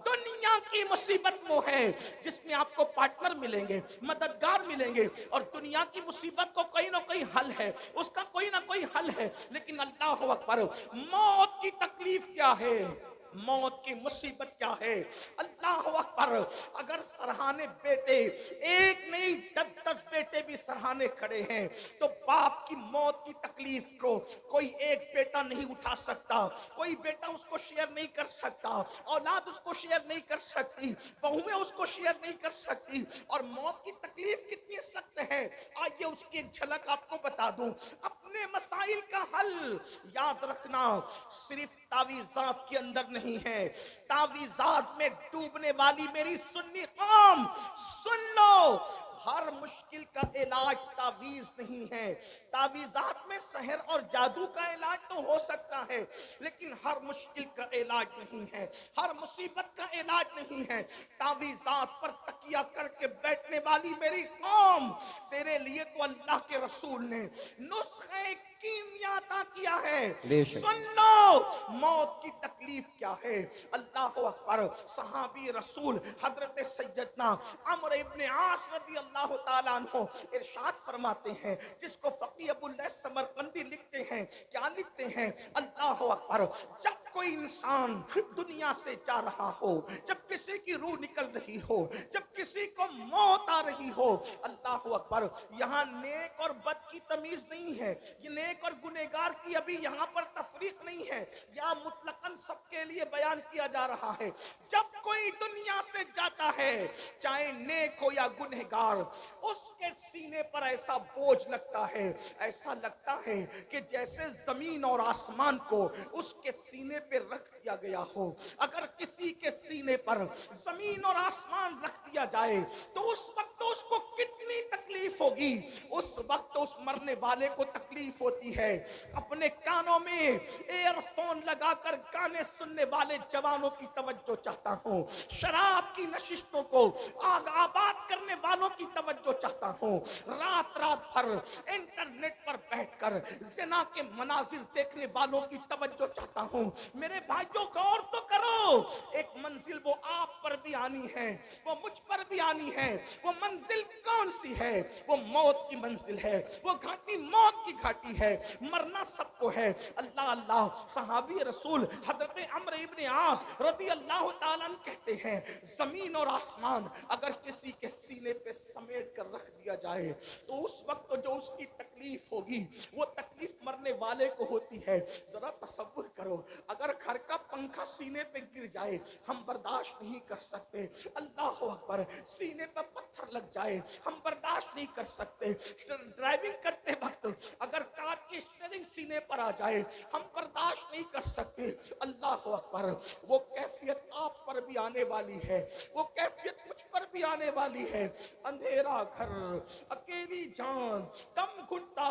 दुनिया की मुसीबत वो है जिसमें आपको पार्टनर मिलेंगे, मददगार मिलेंगे, और दुनिया की मुसीबत को कोई ना कोई हल है, उसका कोई ना कोई हल है। लेकिन अल्लाह अकबर, मौत की तकलीफ क्या है, मौत की मुसीबत क्या है? अल्लाह अकबर, अगर सरहाने बेटे एक नहीं 10-10 बेटे भी सरहाने खड़े हैं तो बाप की मौत की तकलीफ को कोई एक बेटा नहीं उठा सकता, कोई बेटा उसको शेयर नहीं कर सकता, औलाद उसको शेयर नहीं कर सकती, बहुएं उसको शेयर नहीं कर सकती। और मौत की तकलीफ कितनी सख्त है, आइए उसकी एक झलक आपको बता दूं। अपने मसाइल का हल याद रखना सिर्फ तावीज़ात के अंदर नहीं है। तावीज़ात में डूबने वाली मेरी सुन्नी कौम सुन लो, हर मुश्किल का इलाज तावीज़ नहीं है। तावीज़ात में सहर और जादू का इलाज तो हो सकता है, लेकिन हर मुश्किल का इलाज नहीं है, हर मुसीबत का इलाज नहीं है। तावीज़ात पर तकिया करके बैठने वाली मेरी कौम, तेरे लिए तो अल्लाह के रसूल ने नुस्खे कीमिया अता किया है। सुन लो मौत की तकलीफ क्या है। अल्लाह अकबर, सहाबी रसूल हजरत सैयदना अमर इब्ने आस रज़ी अल्लाह ताला अन्हु इरशाद फरमाते हैं, जिसको फकीह अबुल लैस समरकंदी लिखते हैं, क्या लिखते हैं? अल्लाह अकबर, जब कोई इंसान दुनिया से जा रहा हो, जब किसी की रूह निकल रही हो, जब किसी को मौत आ रही हो, अल्लाह अकबर, यहाँ नेक और बद की तमीज नहीं है, ये नेक और गुनेगार की अभी यहाँ पर तफरीक नहीं है, यहाँ मुतलकन सबके लिए बयान किया जा रहा है। जब कोई दुनिया से जाता है, चाहे नेक हो या गुनहगार, उसके सीने पर ऐसा बोझ लगता है, ऐसा लगता है कि जैसे जमीन और आसमान को उसके सीने पे रख दिया गया हो। अगर किसी के सीने पर जमीन और आसमान रख दिया जाए तो उस वक्त तो उसको कितनी तकलीफ होगी, उस वक्त तो उस मरने वाले को तकलीफ होती है। अपने कानों में एयरफोन लगाकर गाने सुनने वाले जवानों की तवज्जो चाहता हूँ, शराब की नशिशों को आग आबाद करने वालों की तवज्जो चाहता हूँ, रात रात भर इंटरनेट पर बैठकर ज़िना के मनाजिर देखने वालों की तवज्जो चाहता हूँ। मेरे भाइयों गौर तो करो, एक मंजिल वो आप पर भी आनी है, वो मुझ पर भी आनी है। वो मंजिल कौन सी है? वो मौत की मंजिल है, वो घाटी मौत की घाटी है, मरना सबको है। अल्लाह अल्लाह, सहाबी रसूल हजरत अमर इब्ने आस रज़ी अल्लाह ताला अन्हु कहते हैं, जमीन और आसमान अगर किसी के सीने पे समेट कर रख दिया जाए तो उस वक्त तो जो उसकी तकलीफ होगी वो तकलीफ मरने वाले को होती है। जरा तसव्वुर करो, अगर घर का पंखा सीने पे गिर जाए हम बर्दाश्त नहीं कर सकते, अल्लाह अकबर, सीने पे पत्थर लग जाए हम बर्दाश्त नहीं कर सकते, ड्राइविंग करते वक्त अगर कार की स्टीयरिंग सीने पर आ जाए हम बर्दाश्त नहीं कर सकते। अल्लाह अकबर, वो कैफियत आप पर भी आने वाली है, वो कैफियत मुझ पर भी आने वाली है। अंधेरा घर, अकेली जान, दम घुटता,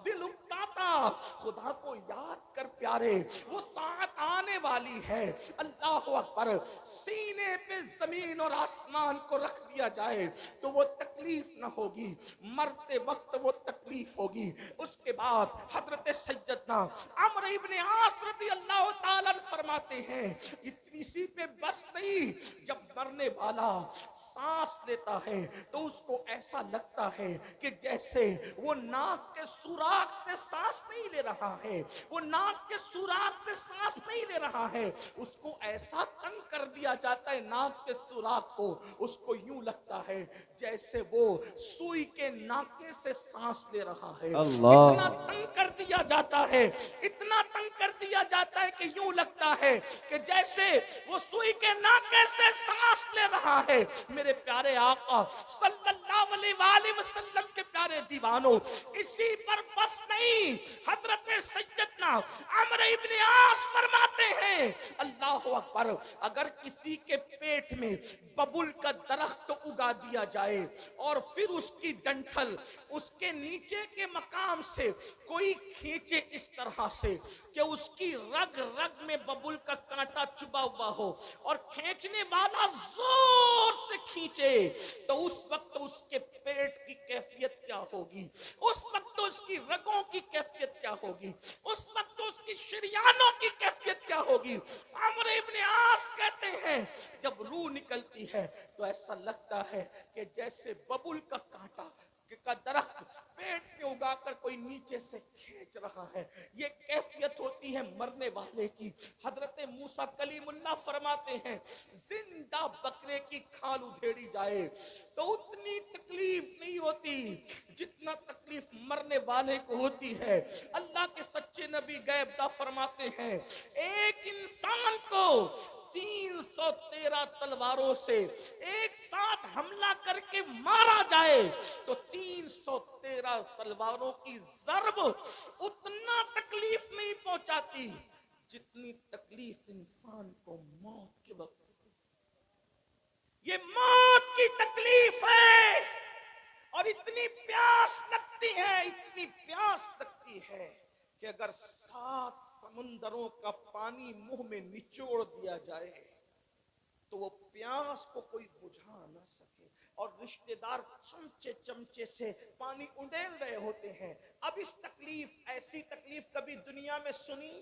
दिल उकताता, खुदा को याद कर प्यारे, वो साथ आने वाली है। अल्लाह अकबर, सीने पे जमीन और आसमान को रख दिया जाए तो वो तकलीफ ना होगी, मरते वक्त वो तकलीफ होगी। उसके बाद हजरत सैयदना अमर इब्ने आस रज़ी अल्लाह ताला अन्हु फरमाते हैं, इतनी सी पे बस नहीं, जब मरने वाला सांस लेता है तो उसको ऐसा लगता है कि जैसे वो नाक के सुराख से सांस नहीं ले रहा है, वो नाक के सुराख से सांस नहीं ले रहा है, उसको ऐसा तंग कर दिया जाता है नाक के सुराख को, उसको यूं लगता है जैसे वो सुई के नाके से सांस ले रहा है। इतना तंग कर दिया जाता है, इतना तंग कर दिया जाता है कि यूं लगता है कि जैसे वो सुई के नाके से सांस ले रहा है। मेरे प्यारे आका सल्लल्लाहु अलैहि वसल्लम के प्यारे दीवानों, इसी पर बस नहीं, हजरत सैयदना अमर इब्ने आस फरमाते हैं, अल्लाह अकबर, अगर किसी के पेट में बबुल का दरख्त उगा दिया जाए और फिर उसकी डंठल उसके नीचे के मकाम से कोई खींचे इस तरह से कि उसकी रग रग में बबुल का कांटा चुभा हुआ हो और खींचने वाला जोर से खींचे, तो उस वक्त उसके पेट की कैफियत क्या होगी, उस वक्त तो उसकी रगों की कैफियत क्या होगी, उस वक्त तो उसकी शरियानों की कैफियत क्या होगी। अमर इब्न आस कहते हैं जब रूह निकलती है तो ऐसा लगता है कि जैसे बबुल का कांटा का दरख्त पेट में उगाकर कोई नीचे से खींच रहा है। ये कैफियत होती है मरने वाले की। हजरत मूसा कलीमुल्लाह फरमाते हैं जिंदा बकरे की खाल उधेड़ी जाए तो उतनी तकलीफ नहीं होती जितना तकलीफ मरने वाले को होती है। अल्लाह के सच्चे नबी गैबदा फरमाते हैं एक इंसान को 313 तलवारों से एक साथ हमला करके मारा जाए तो 313 तलवारों की ज़रब उतना तकलीफ नहीं पहुंचाती जितनी तकलीफ इंसान को मौत के वक्त। ये मौत की तकलीफ है और इतनी प्यास लगती है, इतनी प्यास लगती है कि अगर 7 समुंदरों का पानी मुंह में निचोड़ दिया जाए तो वो प्यास को कोई बुझा ना सके। और रिश्तेदार चमचे चमचे से पानी उंडेल रहे होते हैं। अब इस तकलीफ, ऐसी तकलीफ कभी दुनिया में सुनी,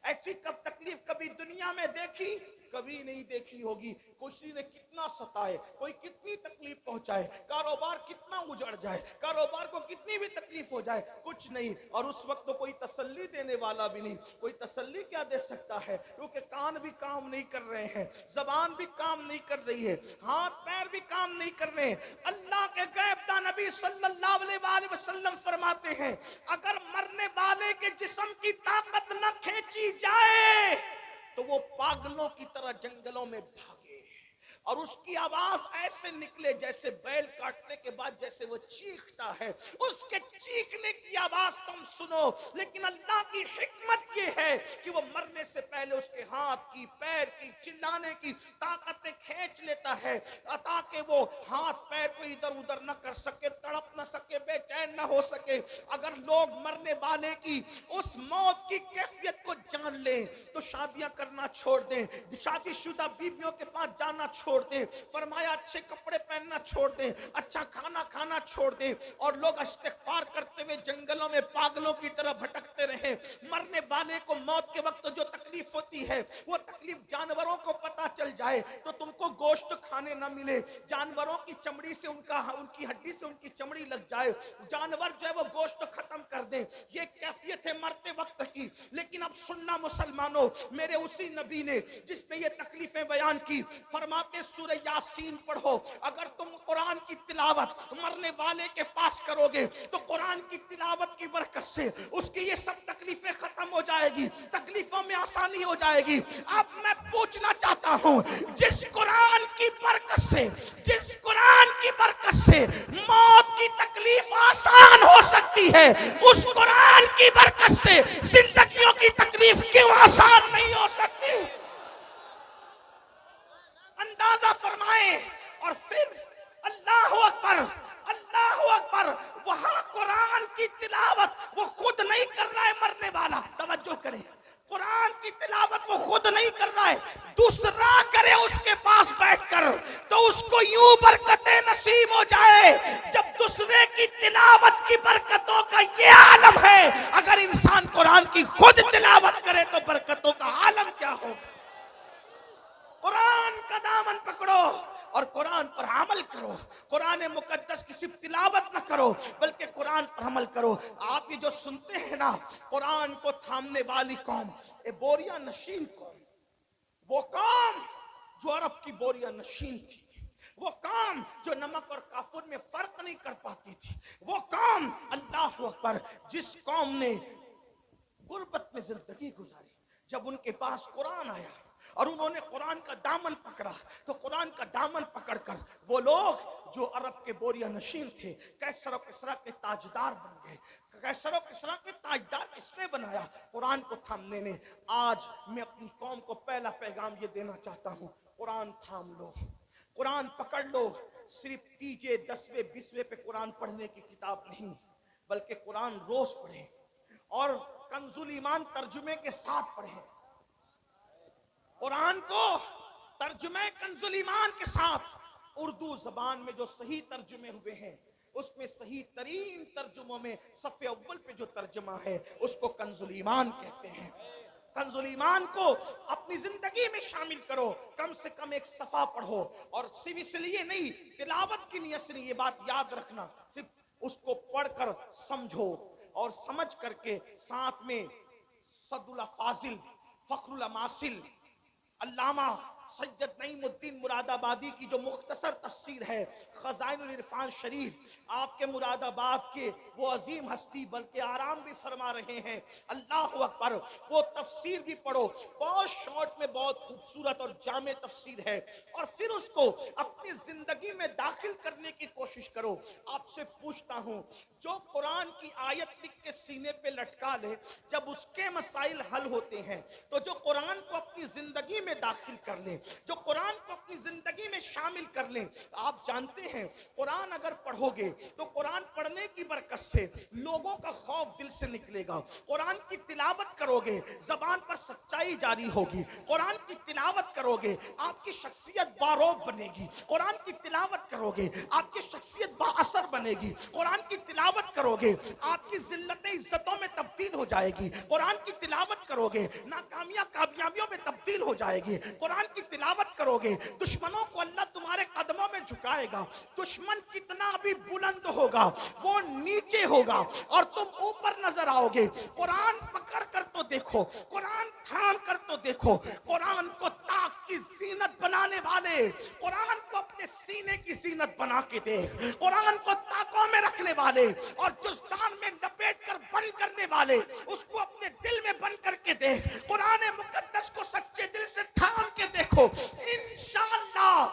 ऐसी कब तकलीफ कभी दुनिया में देखी, कभी नहीं देखी होगी। किसी ने कितना सताए, कोई कितनी तकलीफ पहुंचाए, कारोबार कितना उजड़ जाए, कारोबार को कितनी भी तकलीफ हो जाए, कुछ नहीं। और उस वक्त तो कोई तसल्ली देने वाला भी नहीं। कोई तसल्ली क्या दे सकता है, क्योंकि कान भी काम नहीं कर रहे हैं, जबान भी काम नहीं कर रही है, हाथ पैर भी काम नहीं कर रहे हैं। अल्लाह के गैबदा नबी सल्लल्लाहु अलैहि वसल्लम फरमाते हैं अगर मरने वाले के जिस्म की ताकत न खींची जाए तो वो पागलों की तरह जंगलों में भागे और उसकी आवाज ऐसे निकले जैसे बैल काटने के बाद जैसे वो चीखता है, उसके चीखने की आवाज तुम सुनो। लेकिन अल्लाह की हिकमत ये है कि वो मरने से पहले उसके हाथ की, पैर की, चिल्लाने की ताकतें खींच लेता है ताकि वो हाथ पैर को इधर उधर न कर सके, तड़प न सके, बेचैन न हो सके। अगर लोग मरने वाले की उस मौत की कैफियत को जान लें तो शादियां करना छोड़ दें, शादीशुदा बीवियों के पास जाना छोड़ दें, फरमाया अच्छे कपड़े पहनना छोड़ दें, अच्छा खाना खाना छोड़ दें और लोग इस्तिग़फ़ार करते हुए जंगलों में पागलों की तरह भटकते रहे। मरने वाले को मौत के वक्त जो तकलीफ होती है वो तकलीफ जानवरों को पता चल जाए तो तुमको गोश्त खाने ना मिले, जानवरों की चमड़ी से उनकी हड्डी से उनकी चमड़ी लग जाए, जानवर जो है वो गोश्त खत्म कर दे, ये कैफियत है मरते वक्त की। लेकिन अब सुनना मुसलमानों, मेरे उसी नबी ने जिसने ये तकलीफें बयान की, फरमाते सूरह यासीन पढ़ो। अगर तुम कुरान की तिलावत मरने वाले के पास करोगे तो कुरान की तिलावत की बरकत से उसकी ये सब तकलीफें खत्म हो जाएगी, तकलीफों में आसानी हो जाएगी। अब मैं पूछना चाहता हूं, जिस कुरान की बरकत से, जिस कुरान की बरकत से मौत की तकलीफ आसान हो सकती है, उस कुरान की बरकत से जिंदगियों की तकलीफ क्यों आसान नहीं हो सकती? अंदाजा फरमाए। और फिर अल्लाह अकबर, अल्लाह अकबर, वहां कुरान की तिलावत वो खुद नहीं कर रहा है मरने वाला, तवज्जो करें, कुरान की तिलावत वो खुद नहीं कर रहा है, दूसरा करे उसके पास बैठकर तो उसको यूं बरकतें नसीब हो जाए। जब दूसरे की तिलावत की बरकतों का ये आलम है, अगर इंसान कुरान की खुद तिलावत करे तो बरकतों का आलम क्या हो। कुरान का दामन पकड़ो और कुरान पर अमल करो। कुरान मुकद्दस की सिर्फ तिलावत न करो बल्कि कुरान पर अमल करो। आप ये जो सुनते हैं ना, कुरान को थामने वाली कौम, ए बोरिया नशीन कौम, वो कौम जो अरब की बोरिया नशीन थी, वो कौम जो नमक और काफुर में फर्क नहीं कर पाती थी, वो कौम, अल्लाह अकबर, जिस कौम ने गुर्बत में जिंदगी गुजारी, जब उनके पास कुरान आया और उन्होंने कुरान का दामन पकड़ा तो कुरान का दामन पकड़कर वो लोग जो अरब के बोरिया नशीन थे, कैसर और किसरा के ताजदार बन गए। कैसर और किसरा के ताजदार किसने बनाया? कुरान को थामने ने। आज मैं अपनी कौम को पहला पैगाम ये देना चाहता हूँ, कुरान थाम लो, कुरान पकड़ लो। सिर्फ तीजे 10वें 20वें पे कुरान पढ़ने की किताब नहीं, बल्कि कुरान रोज पढ़े और कंजुल ईमान तर्जुमे के साथ पढ़े। कुरान को तर्जुमे कंजुल ईमान के साथ उर्दू जबान में जो सही तर्जुमे हुए हैं उसमें सही तरीन तर्जुमों में सफ़े अव्वल पे जो तर्जुमा है उसको कंजुल ईमान कहते हैं। कंजुल ईमान को अपनी जिंदगी में शामिल करो, कम से कम एक सफा पढ़ो, और सिर्फ इसलिए नहीं, तिलावत की नियत से नहीं, ये बात याद रखना, सिर्फ उसको पढ़कर समझो और समझ करके साथ में सदुल फाजिल, फखरुल मासिल, अल्लामा सैयद नईमुद्दीन मुरादाबादी की जो मुख्तसर तफसीर है खजाइनुल इरफान शरीफ, आपके मुरादाबाद के वो अजीम हस्ती बल्कि आराम भी फरमा रहे हैं, अल्लाह अकबर, वो तफसीर भी पढ़ो, बहुत शॉर्ट में बहुत खूबसूरत और जामे तफसीर है, और फिर उसको अपनी जिंदगी में दाखिल करने की कोशिश करो। आपसे पूछता हूँ, जो कुरान की आयत लिख के सीने पे लटका ले, जब उसके मसाइल हल होते हैं, तो जो कुरान को अपनी जिंदगी में दाखिल कर ले, जो कुरान को अपनी जिंदगी में शामिल कर ले, आप जानते हैं कुरान अगर पढ़ोगे तो कुरान पढ़ने की बरकत से लोगों का खौफ दिल से निकलेगा। कुरान की तिलावत करोगे, जबान पर सच्चाई जारी होगी। कुरान की तिलावत करोगे, आपकी शख्सियत बारोब बनेगी। कुरान की तिलावत करोगे, आपकी शख्सियत बाअसर बनेगी। कुरान की तिलावत करोगे, आपकी जिल्लतें इज्जतों में तब्दील हो जाएगी। कुरान की तिलावत करोगे, नाकामियां कामयाबियों में तब्दील हो जाएगी। कुरान की तिलावत करोगे, दुश्मनों को अल्लाह तुम्हारे कदमों में झुकाएगा। दुश्मन कितना भी बुलंद होगा वो नीचे होगा और तुम ऊपर नजर आओगे। कुरान पकड़ कर तो देखो, कुरान थाम कर तो देखो, कुरान को ताक की जीनत बनाने वाले, कुरान को अपने सीने की जीनत बना के देख, कुरान को ताकों में रखने वाले और जुस्तान में लपेट कर बंद करने वाले, उसको अपने दिल में बंद करके देख। कुरान मुकद्दस को सच्चे दिल से थाम के देखो, इंशाअल्लाह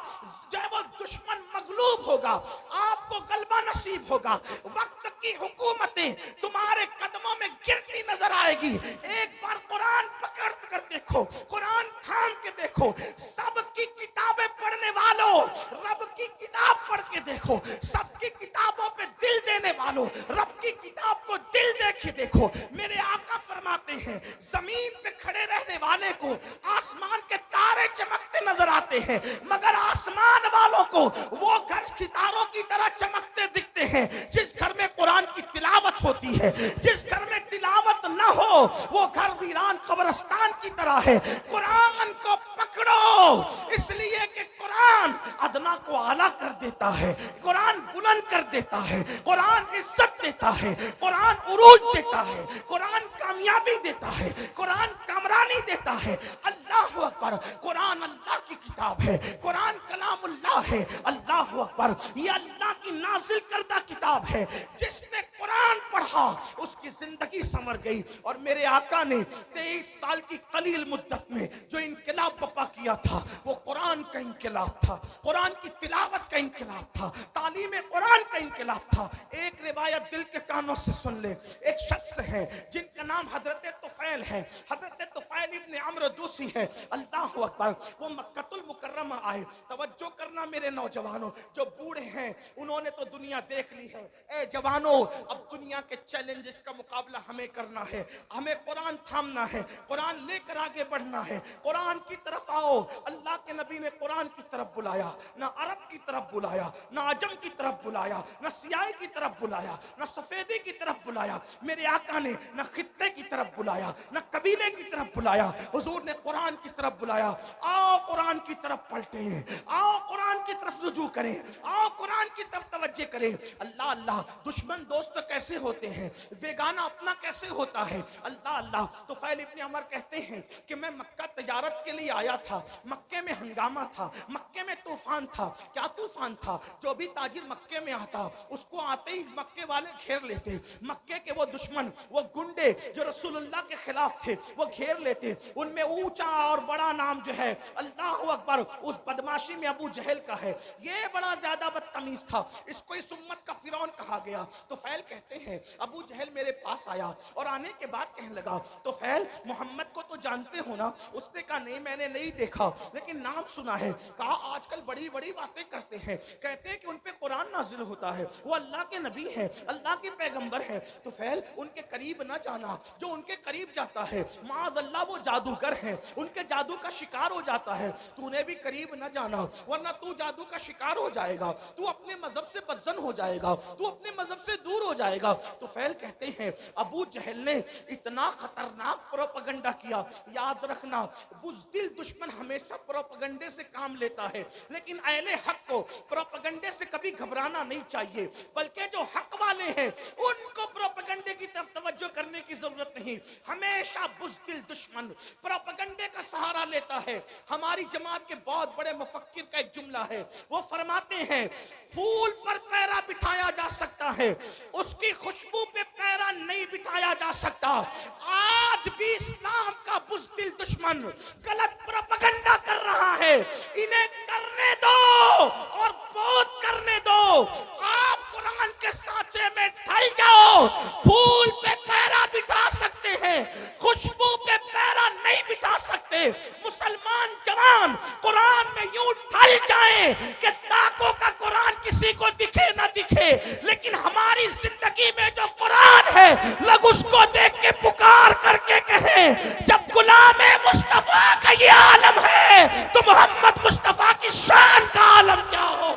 जो वो दुश्मन मगलूब होगा, आपको गलबा नसीब होगा। वक्त की हुकूमतें तुम्हारे कदमों में गिरती नजर आएगी। एक बार कुरान पकड़ कर देखो, कुरान थाम के देखो। सबकी किताबें पढ़ने वालों, रब की किताब पढ़ के देखो। सबकी किताबों पे दिल देने वालों, रब की किताब को दिल दे के देखो। मेरे आका फरमाते हैं, जमीन पे खड़े रहने वाले को आसमान के तारे चमकते नजर आते हैं, मगर आसमान वालों को वो घर सितारों की तरह चमकते दिखते हैं जिस घर में कुरान की तिलावत होती है। जिस घर में तिलावत न हो वो घर वीरान कब्रिस्तान की तरह है। कुरान को पकड़ो, इसलिए कि कुरान अदना को आला कर देता है, कुरान बुलंद कर देता है, कुरान इज्जत देता है, कुरान उरूज देता है, कुरान कामयाबी देता है, कुरान कामरानी देता है। अल्लाह अकबर, कुरान अल्लाह की किताब है, कुरान कलामुल्लाह है। अल्लाह अकबर, ये अल्लाह की नाजिल करदा किताब है। जिसने कुरान पढ़ा उसकी जिंदगी संवर गई। और मेरे आका ने 23 साल की कलील मुद्दत में जो इनकलाब बपा किया था वो कुरान का इनकलाब था, कुरान की तिलावत का इनकलाब था, तालीम कुरान का इनकलाब था। एक रिवायत दिल के कानों से सुन ले। एक शख्स है जिनका नाम हजरत तुफैल है, हजरत तुफैल इब्न अम्र दूसी है। अल्लाह अकबर, वो मक्कतुल मुकर्रमा आए। तवज्जो करना मेरे नौजवानों, जो बूढ़े हैं उन्होंने तो दुनिया देख ली है। ए जवानों, अब दुनिया के चैलेंजेस का मुकाबला हमें करना है, हमें कुरान थामना है, कुरान लेकर आगे बढ़ना है। कुरान की तरफ आओ। अल्लाह के नबी ने कुरान की तरफ बुलाया, ना अरब की तरफ बुलाया, ना अजम की तरफ बुलाया, ना सियाही की तरफ बुलाया, ना सफेदी की तरफ बुलाया। मेरे आका ने ना खित्ते की तरफ बुलाया, ना कबीले की तरफ बुलाया, हुजूर ने कुरान की तरफ बुलाया। आओ कुरान की तरफ पलटे, आओ कुरान की तरफ रुजू करें, आओ कुरान की तरफ तवज्जो करें। अल्लाह अल्लाह, दुश्मन दोस्त कैसे होते हैं, बेगाना अपना कैसे होता है। अल्लाह अल्लाह। तो फैल इब्न अमर कहते हैं कि मैं मक्का तजारत के लिए आया था, मक्के में हंगामा था, मक्के में तूफान था। क्या तूफान था? जो भी ताजिर मक्के में आता उसको आते ही मक्के वाले घेर लेते। मक्के के वो दुश्मन, वो गुंडे जो रसूलुल्लाह के खिलाफ थे, वो घेर लेते। उनमें ऊंचा और बड़ा नाम जो है, अल्लाह अकबर, उस बदमाशी में अबू जहल का है। ये बड़ा ज्यादा बदतमीज था, इसको इस उम्मत का फिरौन कहा गया। तो फैल कहते हैं अबू जहल मेरे पास आया और आने के बाद कहने लगा, तो फैल मोहम्मद को तो जानते हो ना? उसने कहा नहीं, मैंने नहीं देखा लेकिन नाम सुना है। कहा आजकल बड़ी बड़ी बातें करते हैं, कहते हैं कि उन पे कुरान नाजिल होता है, वो अल्लाह के नबी है, अल्लाह के पैगंबर है। तो फैल उनके करीब ना जाना, जो उनके करीब जाता है माज अल्लाह वो जादूगर है, उनके जादू का शिकार हो जाता है। तूने भी करीब ना जाना, वरना तू जादू का शिकार हो जाएगा, तू अपने मजहब से बदजन हो जाएगा, तू अपने मजहब से दूर हो जाएगा। तो फैल कहते हैं अबू जहल ने इतना खतरनाक प्रोपगंडा किया। याद रखना, बुज़दिल दुश्मन हमेशा प्रोपगंडे से काम लेता है, लेकिन अहले हक को प्रोपगंडे से कभी घबराना नहीं चाहिए, बल्कि जो हक वाले हैं उनको प्रोपगंडे की तरफ तवज्जो करने की जरूरत नहीं। हमेशा बुज़दिल दुश्मन प्रोपगंडे का सहारा लेता है। हमारी जमात के बहुत बड़े मुफक्किर का एक जुमला है, वो फरमाते हैं फूल पर पैरा बिठाया जा सकता है, उसकी खुशबू पे पैरा नहीं बिठाया जा सकता। आज भी इस्लाम का बुज़दिल दुश्मन गलत प्रोपगंडा कर रहा है, इन्हें करने दो और बहुत करने दो। आप कुरान के सांचे में ढल जाओ। फूल पे पैरा बिठा सकते हैं, खुशबू पे पैरा नहीं बिठा सकते। मुसलमान जवान कुरान में यूं ढल जाएं कि ताकों का कुरान किसी को दिखे ना दिखे, लेकिन हमारी जिंदगी में जो कुरान है लोग उसको देख के पुकार करके कहें जब गुलाम मुस्तफा का ये आलम है तो मोहम्मद मुस्तफा की शान का आलम क्या हो।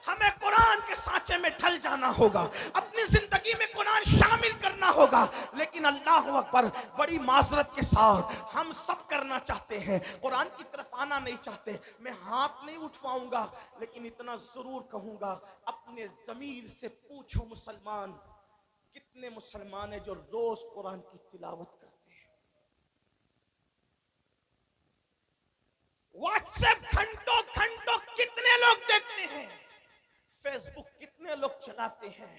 हमें कुरान के सांचे में ढल जाना होगा, अपनी जिंदगी में कुरान शामिल करना होगा। लेकिन अल्लाह अकबर, बड़ी माजरत के साथ हम सब करना चाहते हैं, कुरान की तरफ आना नहीं चाहते। मैं हाथ नहीं उठवाऊंगा, लेकिन इतना जरूर कहूंगा, अपने जमीर से पूछो मुसलमान, कितने मुसलमान हैं जो रोज कुरान की तिलावत करते हैं। व्हाट्सएप घंटों घंटों कितने लोग देखते हैं, फेसबुक कितने लोग चलाते हैं,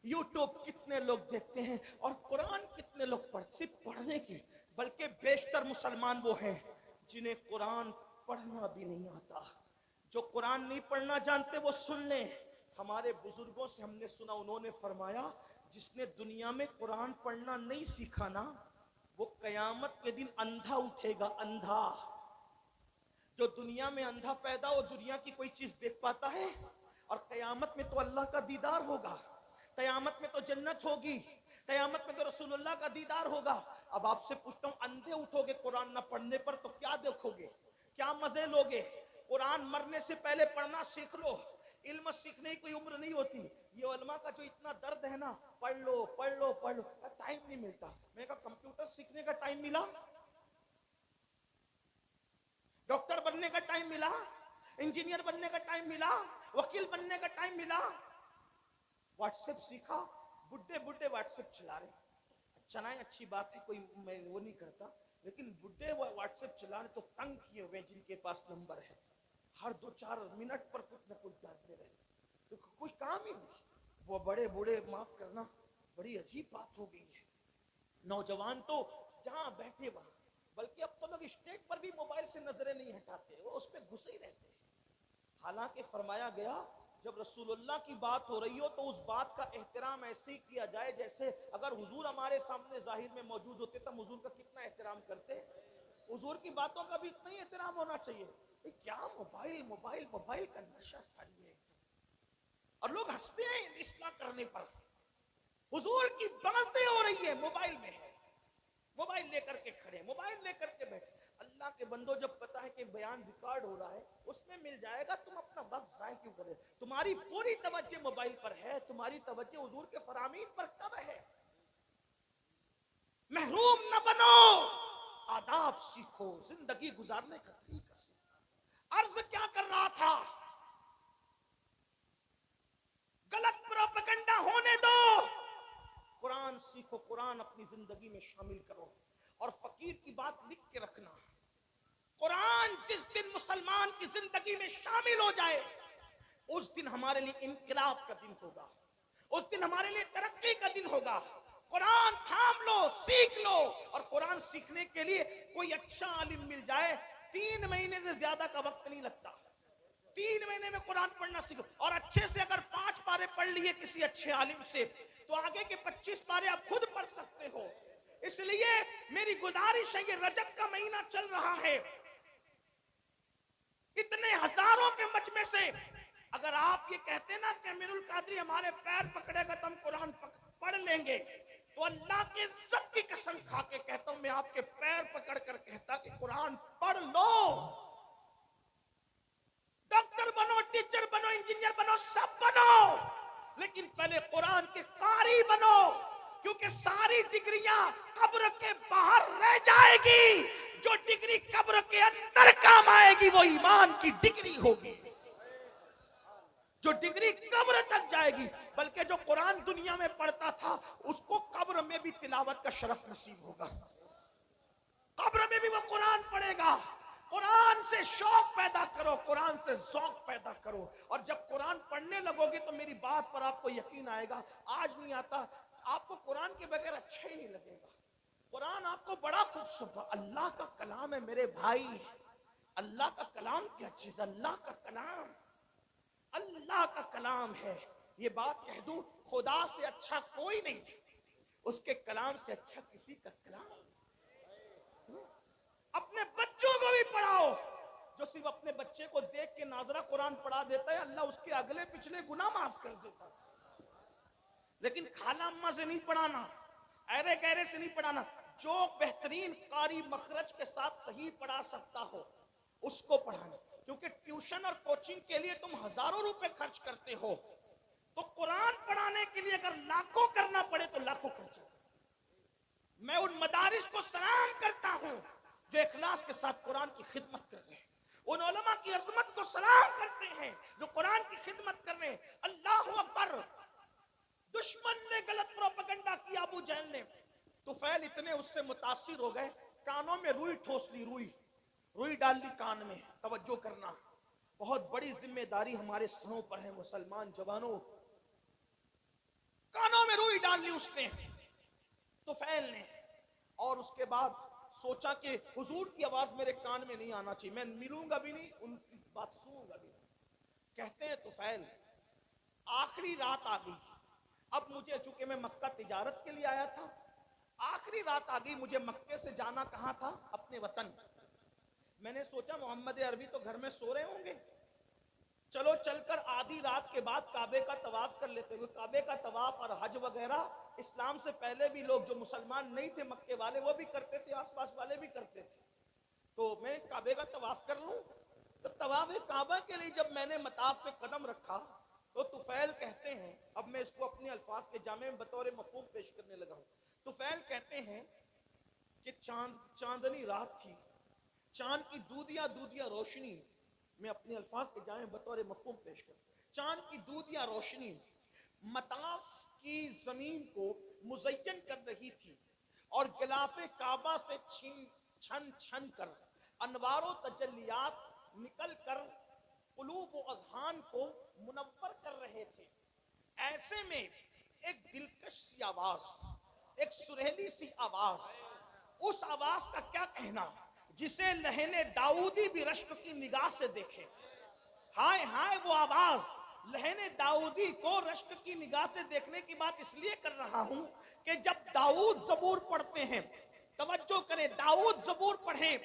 यूट्यूब कितने लोग देखते हैं, और कुरान कितने लोग सिर्फ पढ़ने की, बल्कि बेशतर मुसलमान वो हैं जिन्हें कुरान पढ़ना भी नहीं आता। जो कुरान नहीं पढ़ना जानते वो सुन लें। हमारे बुजुर्गों से हमने सुना, उन्होंने फरमाया जिसने दुनिया में कुरान पढ़ना नहीं सीखा ना, वो कयामत के दिन अंधा उठेगा, अंधा। जो दुनिया में अंधा पैदा हो, दुनिया की कोई चीज देख पाता है, और कयामत में तो अल्लाह का दीदार होगा, कयामत में तो जन्नत होगी, कयामत में तो रसूलुल्लाह का दीदार होगा। अब आपसे पूछता हूँ, अंधे उठोगे कुरान न पढ़ने पर तो क्या देखोगे, क्या मजे लोगे? कुरान मरने से पहले पढ़ना सीख लो। इल्म सीखने की कोई उम्र नहीं होती। ये उलमा का जो इतना दर्द है ना, पढ़ लो पढ़ लो पढ़ लो, टाइम नहीं मिलता। मैंने कहा कंप्यूटर सीखने का टाइम मिला, डॉक्टर बनने का टाइम मिला, इंजीनियर बनने का टाइम मिला, वकील बनने का टाइम मिला। व्हाट्सएप सीखा, बुड्ढे बुड्ढे व्हाट्सएप चला रहे, चलाएं अच्छी बात है, कोई मैं वो नहीं करता, लेकिन बुड्ढे व्हाट्सएप चला रहे तो तंग किए हुए जिनके पास नंबर है, हर 2-4 मिनट पर कुछ न कुछ डालते रहे, तो कोई काम ही नहीं। वो बड़े बूढ़े, माफ करना, बड़ी अजीब बात हो गई है। नौजवान तो जहां बैठे वहां, बल्कि अब तो लोग स्टेज पर भी मोबाइल से नजरें नहीं हटाते, वो उस पर घुसे ही रहते हैं। हालांकि फरमाया गया जब रसूलुल्लाह की बात हो रही हो तो उस बात का एहतराम ऐसे ही किया जाए जैसे अगर हुजूर हमारे सामने जाहिर में मौजूद होते तो हुजूर का कितना एहतराम करते। हुजूर की बातों का भी इतना ही एहतराम होना चाहिए। क्या मोबाइल मोबाइल मोबाइल का नशा छाड़ी है, और लोग हंसते हैं इस्लाह करने पर। हुजूर की बातें हो रही है, मोबाइल में है, मोबाइल लेकर के खड़े, मोबाइल लेकर के बैठे। अल्लाह के बंदो, जब पता है कि बयान रिकॉर्ड हो रहा है, उसमें मिल जाएगा, तुम अपना वक्त जाया क्यों करें? तुम्हारी पूरी तवज्जो मोबाइल पर है, तुम्हारी तवज्जो हुजूर के फरामीन पर कब है? महरूम न बनो, आदाब सीखो, जिंदगी गुजारने का तरीका सीखो। अर्ज क्या कर रहा था, गलत प्रोपेगेंडा होने दो, कुरान सीखो, कुरान अपनी जिंदगी में शामिल करो। और फकीर की बात लिख के रखना, कुरान जिस दिन मुसलमान की जिंदगी में शामिल हो जाए, उस दिन हमारे लिए इनकलाब का दिन होगा, उस दिन हमारे लिए तरक्की का दिन होगा। कुरान थाम लो, सीख लो। और कुरान सीखने के लिए कोई अच्छा आलिम मिल जाए, 3 महीने से ज्यादा का वक्त नहीं लगता। 3 महीने में कुरान पढ़ना सीखो, और अच्छे से अगर 5 पारे पढ़ लिए किसी अच्छे आलिम से, तो आगे के 25 पारे आप खुद पढ़ सकते हो। इसलिए मेरी गुजारिश है, ये रजब का महीना चल रहा है, इतने हजारों के मजमे से अगर आप ये कहते ना कि अमीरुल कादरी हमारे पैर पकड़ेगा तो हम कुरान पढ़ लेंगे, तो अल्लाह के इज्जत की कसम खा के कहता हूं, मैं आपके पैर पकड़ कर कहता कि कुरान पढ़ लो। इंजीनियर बनो, सब बनो, लेकिन पहले कुरान के कारी बनो, क्योंकि सारी डिग्रियां कब्र के बाहर रह जाएगी। जो डिग्री कब्र के अंदर काम आएगी वो ईमान की डिग्री होगी, जो डिग्री कब्र तक जाएगी। बल्कि जो कुरान दुनिया में पढ़ता था उसको कब्र में भी तिलावत का शरफ नसीब होगा, कब्र में भी वो कुरान पढ़ेगा। कुरान से शौक पैदा करो, कुरान से ज़ौक़ पैदा करो, और जब कुरान पढ़ने लगोगे तो मेरी बात पर आपको यकीन आएगा। आज नहीं आता, आपको कुरान के बगैर अच्छा ही नहीं लगेगा। कुरान आपको बड़ा खूबसूरत, अल्लाह का कलाम है मेरे भाई, अल्लाह का कलाम क्या चीज, अल्लाह का कलाम, अल्लाह का कलाम है। ये बात कह दूं, खुदा से अच्छा कोई नहीं, उसके कलाम से अच्छा किसी का कलाम। अपने बच्चों को भी पढ़ाओ, जो सिर्फ अपने बच्चे को देख के नाजरा कुरान पढ़ा देता है, अल्लाह उसके अगले पिछले गुनाह माफ कर देता है। लेकिन खाला अम्मा से नहीं पढ़ाना, अरे गहरे से नहीं पढ़ाना। जो बेहतरीन कारी मखरज के साथ सही पढ़ा सकता हो उसको पढ़ाना, क्योंकि ट्यूशन और कोचिंग के लिए तुम हजारों रुपए खर्च करते हो, तो कुरान पढ़ाने के लिए अगर लाखों करना पड़े तो लाखों खर्च। मैं उन मदारिस को सलाम करता हूं जो इखलास के साथ कुरान की खिदमत कर रहे हैं, उन उलमा की अजमत को सलाम करते हैं जो कुरान की खिदमत कर रहे हैं। अल्लाहु अकबर। दुश्मन ने गलत प्रोपेगेंडा किया, अबू जहल ने, तुफैल इतने उससे मुतासिर हो गए, कानों में रुई ठोस ली, रुई डाल ली कान में। तवज्जो करना, बहुत बड़ी जिम्मेदारी हमारे सरों पर है मुसलमान जवानों। कानों में रुई डाल ली उसने, तुफैल ने, और उसके बाद सोचा कि हुजूर की आवाज मेरे कान में नहीं आना चाहिए, मैं मिलूंगा भी नहीं, उनकी बात सुनूंगा भी नहीं। कहते हैं तुफैल, आखिरी रात आ गई, अब मुझे, चूंकि मैं मक्का तिजारत के लिए आया था, आखिरी रात आ गई, मुझे मक्के से जाना कहां था, अपने वतन। मैंने सोचा मोहम्मद अरबी तो घर में सो रहे होंगे, चलो चलकर आधी रात के बाद काबे का तवाफ कर लेते हुए। काबे का तवाफ और हज वगैरह इस्लाम से पहले भी लोग जो मुसलमान नहीं थे मक्के वाले वो भी करते थे, आसपास वाले भी करते थे। तो मैं काबे का तवाफ कर लूं। तो तवाफ काबा के लिए जब मैंने मताफ पे कदम रखा तो तुफैल कहते हैं, अब मैं इसको अपने अल्फाज के जामे में बतौर मफहूम पेश करने लगा हूं। तुफैल कहते हैं कि चांदनी रात थी, चांद की दूधिया दूधिया रोशनी, मैं अपने अल्फाज के जामे बतौर मफहूम पेश कर, चांद की दूधिया रोशनी मताफ की जमीन को मुज़य्यन कर रही थी, और गिलाफे काबा से छन छन कर अनवारो तजल्लियात निकल कर कुलूब व अज़हान को मुनव्वर कर रहे थे। ऐसे में एक दिलकश सी आवाज, एक सुरीली सी आवाज, उस आवाज का क्या कहना जिसे लहने दाऊदी भी रश्क की निगाह से देखे। हाय हाय वो आवाज, लहने दाऊदी को रश्क की निगाह से देखने की बात इसलिए कर रहा हूं कि जब दाऊद ज़बूर पढ़ते हैं, तवज्जो करें, दाऊद ज़बूर पढ़े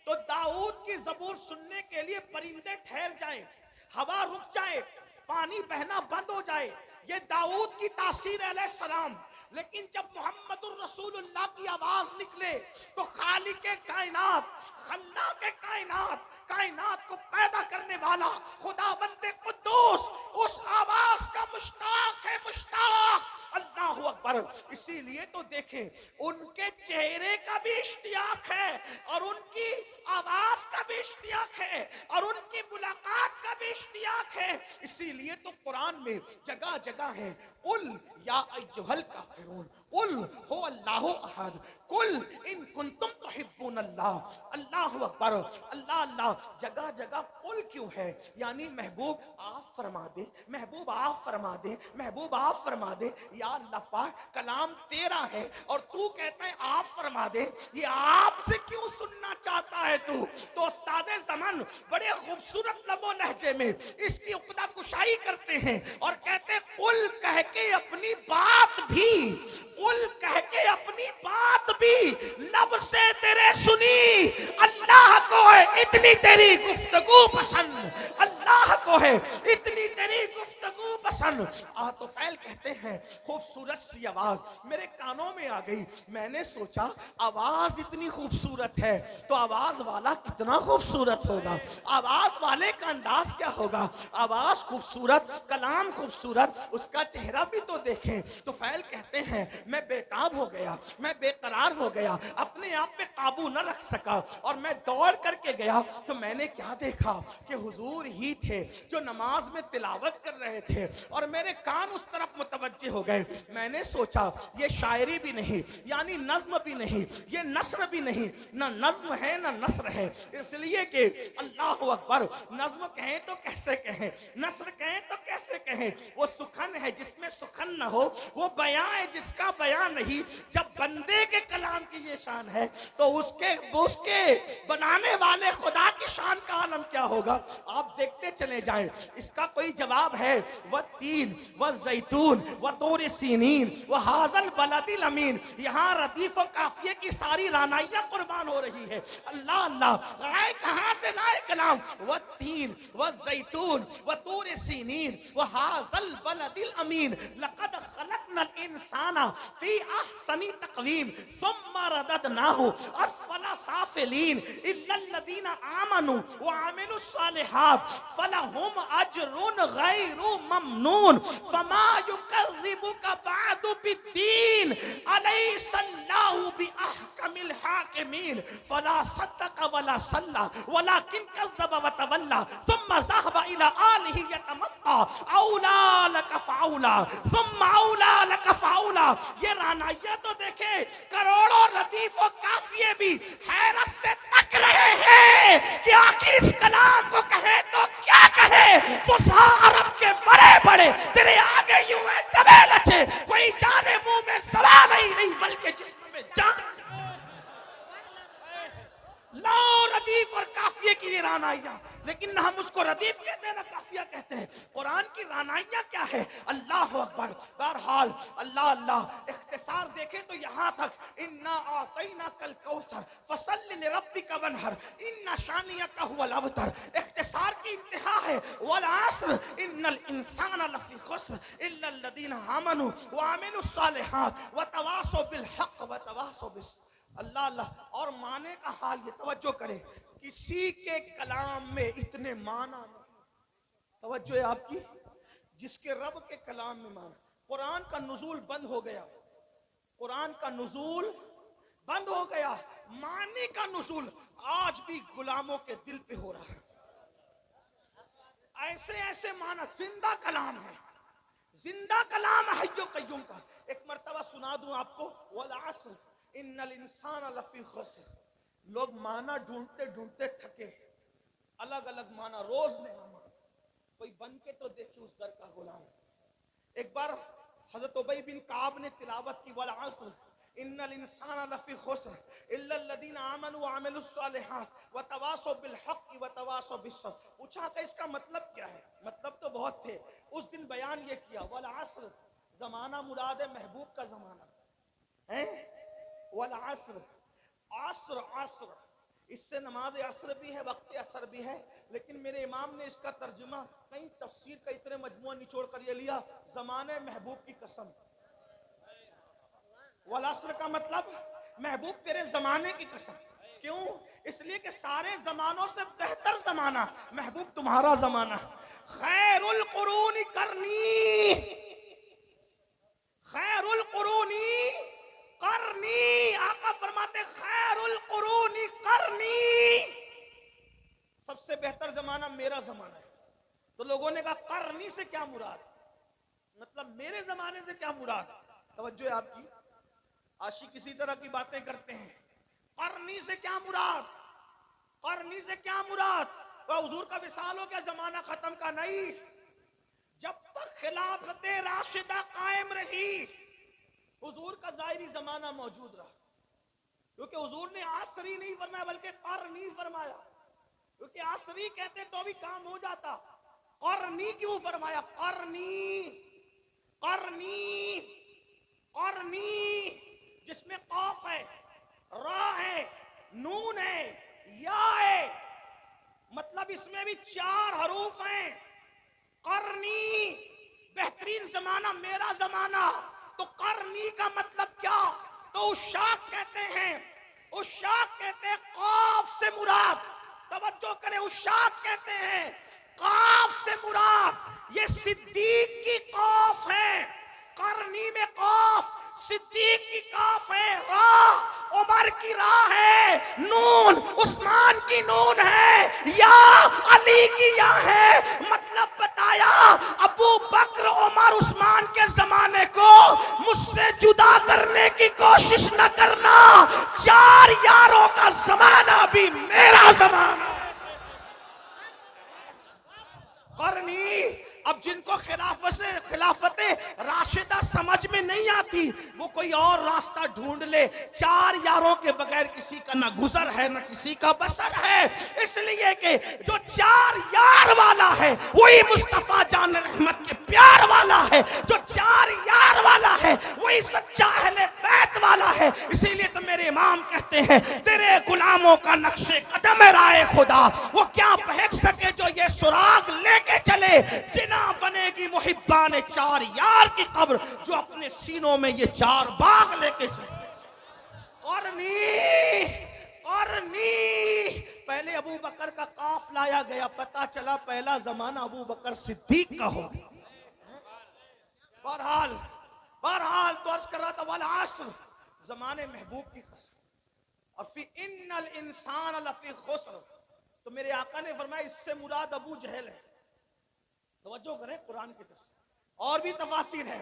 तो दाऊद की ज़बूर सुनने के लिए परिंदे ठहर जाएं, हवा रुक जाए, पानी बहना बंद हो जाए, ये दाऊद की तासीर अलैहिस्सलाम। लेकिन जब मोहम्मदुर रसूलुल्लाह की आवाज निकले तो खालिके कायनात, खल्लाके कायनात, कायनात को पैदा करने वाला खुदावंदे कुद्दूस उस आवाज का मुश्ताक है, मुश्ताक। अल्लाहु अकबर। इसीलिए तो देखें, उनके चेहरे का भी इश्तियाक है और उनकी आवाज का भी इश्तियाक है और उनकी मुलाकात का भी इश्तियाक है। इसीलिए तो कुरान में जगह जगह है, कुल या अय्युहल काफिरून, कुल हो अल्लाहु अहद, कुल इन कुंतुम तुहिब्बून अल्लाह। अल्लाहु अकबर, अल्लाह अल्लाह। जगह जगह कुल क्यों है? यानी महबूब आप फरमा दे, महबूब आप फरमा दे, महबूब आप फरमा दे। या अल्लाह पाक, कलाम तेरा है और तू कहता है आप फरमा दे, ये आपसे क्यों सुनना चाहता है तू? तो उस्ताद ज़मान बड़े खूबसूरत लबो लहजे में इसकी उक़्दा कुशाई करते हैं और कहते हैं, कुल कह के अपनी बात भी, कुल कह के अपनी बात भी लब से तेरे सुनी। अल्लाह को है इतनी तेरी गुफ्तगू पसंद, अल्लाह को है इतनी तेरी तेरी गुफ्तगू पसंद। तोफैल कहते हैं खूबसूरत सी आवाज मेरे कानों में आ गई। मैंने सोचा आवाज इतनी खूबसूरत है तो आवाज वाला कितना खूबसूरत होगा, आवाज वाले का अंदाज क्या होगा। आवाज खूबसूरत, कलाम खूबसूरत, उसका चेहरा भी तो देखें। तोफैल कहते हैं मैं बेताब हो गया, मैं बेकरार हो गया, अपने आप पे काबू न रख सका और मैं दौड़ करके गया तो मैंने क्या देखा कि हुजूर ही थे जो नमाज में तिलावत कर रहे थे और मेरे कान उस तरफ मुतवज्जे हो गए। मैंने सोचा ये शायरी भी नहीं, यानी नज्म भी नहीं, ये नस्र भी नहीं, ना नज्म है ना नस्र है, इसलिए कि अल्लाह अकबर, नज्म कहें तो कैसे कहें, नस्र कहें तो कैसे कहें। वो सुखन है जिसमें सुखन न हो, वो बयां है जिसका बयां नहीं। जब बंदे के कलाम की ये शान है तो उसके बनाने वाले खुदा की शान का आलम क्या होगा। आप देखते चले जाएं, इसका कोई जवाब है। वह तीन वह जैतून वह तोर सीनीन वह हाजल बलदिल अमीन। यहाँ रदीफ और काफिये की सारी रानाइयां कुर्बान हो रही है। अल्लाह अल्लाह आए कहां से लाए कलाम। वह तीन वह जैतून वह तोर सीनीन वह हाजल बलदिल अमीन। लक़द खलक़नल इंसाना फी अहसनी तक़वीम सुम्मा रददनाहु अस्फला साफिलीन इल्लल्लज़ीना आमनू व अमिलुस सालिहात फलहुम अजरुन गैरु ममनून फमा युकज़्ज़िबुका बअदु बिद्दीन अलैहिस्सलाहु बिअहकमिल हाकिमीन फला सद्दक़ वला सल्ला वलाकिन कज़्ज़ब व तवल्ला सुम्मा ज़हबा इला आलिहि यतमत्ता औला लक फ़औला सुम्मा औला लक फ़औला। ये रानाइया तो देखे, करोड़ों रदीफ और काफिये भी हैरत से तक रहे हैं कि आखिर इस कलाम को कहे तो क्या कहे। फुसहा अरब के बड़े बड़े तेरे आगे यूं है दबे लचे, कोई जाने मुंह में सवाल नहीं बल्कि जिस्म में जान। लो रदीफ और काफिये की ये रानाइयां, लेकिन हम उसको रदीफ कहते हैं ना काफिया कहते हैं। कुरान की रानाइयां क्या है, अल्लाह अकबर। बहरहाल अल्लाह अल्लाह इख्तिसार देखें तो यहाँ तक, इन्ना आतैना कल कौसर फसल्लि लिरब्बिका वनहर इन्ना शानियका हुवल अबतर। इख्तिसार की इंतहा है। वल अस्र इन्नल इंसाना लफी खुस्र इल्लल्लज़ीना आमनू व अमिलुस सालिहात व तवासौ बिल हक़ व तवासौ बिस। अल्लाह अल्लाह। और माने का हाल ये, तवज्जो करें, किसी के कलाम में इतने माना नहीं। तवज्जो है आपकी, जिसके रब के कलाम में माना। कुरान का नुज़ूल बंद हो गया, कुरान का नुज़ूल बंद हो गया, मानी का नुज़ूल आज भी गुलामों के दिल पे हो रहा है। ऐसे ऐसे माना, जिंदा कलाम है, जिंदा कलाम है जो कय्यूम का। एक मर्तबा सुना दूं आपको, वल अस्र इन्नल इंसाना लफी खुस्र। लोग माना ढूंढते ढूंढते थके, अलग अलग माना, रोज नया माना। कोई बन के तो देखे उस दर का गुलाम। एक बार हजरत उबई बिन काब ने तिलावत की, वल अस्र इन्नल इंसाना लफी खुस्र इल्लल्लज़ीना आमनू व अमिलुस सालिहात व तवासौ बिल हक़्क़ि व तवासौ बिस सब्र। पूछा कि इसका मतलब क्या है। मतलब तो बहुत थे, उस दिन बयान ये किया, वल अस्र, जमाना मुराद है महबूब का जमाना है। वल अस्र, अस्र अस्र, इससे नमाज असर भी है, वक्त असर भी है, लेकिन मेरे इमाम ने इसका तर्जुमा कहीं तफसीर का इतने मजमुआ निचोड़ कर ये लिया, जमाने महबूब की कसम। वल अस्र का मतलब महबूब तेरे जमाने की कसम। क्यों? इसलिए कि सारे जमानों से बेहतर जमाना महबूब तुम्हारा जमाना। खैरुल कुरूनी करनी, खैरुल कुरूनी करनी, आका फरमाते खैरुल कुरूनी करनी, सबसे बेहतर जमाना मेरा जमाना है। तो लोगों ने कहा करनी से क्या मुराद, मतलब मेरे जमाने से क्या मुराद। तवज्जो है आपकी, आशिक इसी तरह की बातें करते हैं। करनी से क्या मुराद, करनी से क्या मुराद। तो हुजूर का विसाल हो गया, जमाना खत्म का नहीं। जब तक खिलाफत राशिदा कायम रही हुजूर का जाहिरी जमाना मौजूद रहा, क्योंकि हुजूर ने आसरी नहीं फरमाया बल्कि करनी फरमाया, क्योंकि आसरी कहते तो भी काम हो जाता। करनी क्यों फरमाया, करनी करनी करनी, जिसमें कौफ है, रा है, नून है, या है, मतलब इसमें भी 4 हरूफ हैं। करनी, बेहतरीन जमाना मेरा जमाना। तो करनी का मतलब क्या? तो उशाक कहते हैं, उशाक कहते हैं कौफ से मुराद, तवज्जो करें, उशाक कहते हैं कौफ से मुराद ये सिद्दीक की कौफ है। करनी में कौफ, सिद्दीक की कौफ है, रा उमर की रा है, नून उस्मान की नून है, या अली की या है। मतलब बताया अबू बकर उमर उस्मान के जमाने को मुझसे जुदा करने की कोशिश न करना, चार यारों का जमाना भी मेरा जमाना। करनी, अब जिनको खिलाफत राशिदा समझ में नहीं आती वो कोई और रास्ता ढूंढ ले। चार यारों के बगैर किसी का ना गुजर है ना किसी का बसर है, इसलिए कि जो चार यार वाला है वही मुस्तफा जान रहमत के प्यार वाला है, जो चार यार वाला है वही सच्चा अहले बैत वाला है। इसीलिए तो मेरे इमाम कहते हैं तेरे गुलामों का नक्शे कदम राय खुदा वो क्या बहक सके जो ये सुराग लेके चले, जिना बनेगी मुहिब्बान चार यार की कब्र जो अपने सीनों में ये चार बाग लेके चले। करनी पहले अबू बकर का काफ लाया गया, पता चला पहला जमाना अबू बकर सिद्दीक का हो। बहरहाल तो अर्ज कर रहा था वाला आस्र, जमाने महबूब की कसम, और फिर इन्नल इंसान लफी खुस्र। तो मेरे आका ने फरमाया इससे मुराद अबू जहल है। तवज्जो करें कुरान की तरफ, और भी तफासिर है।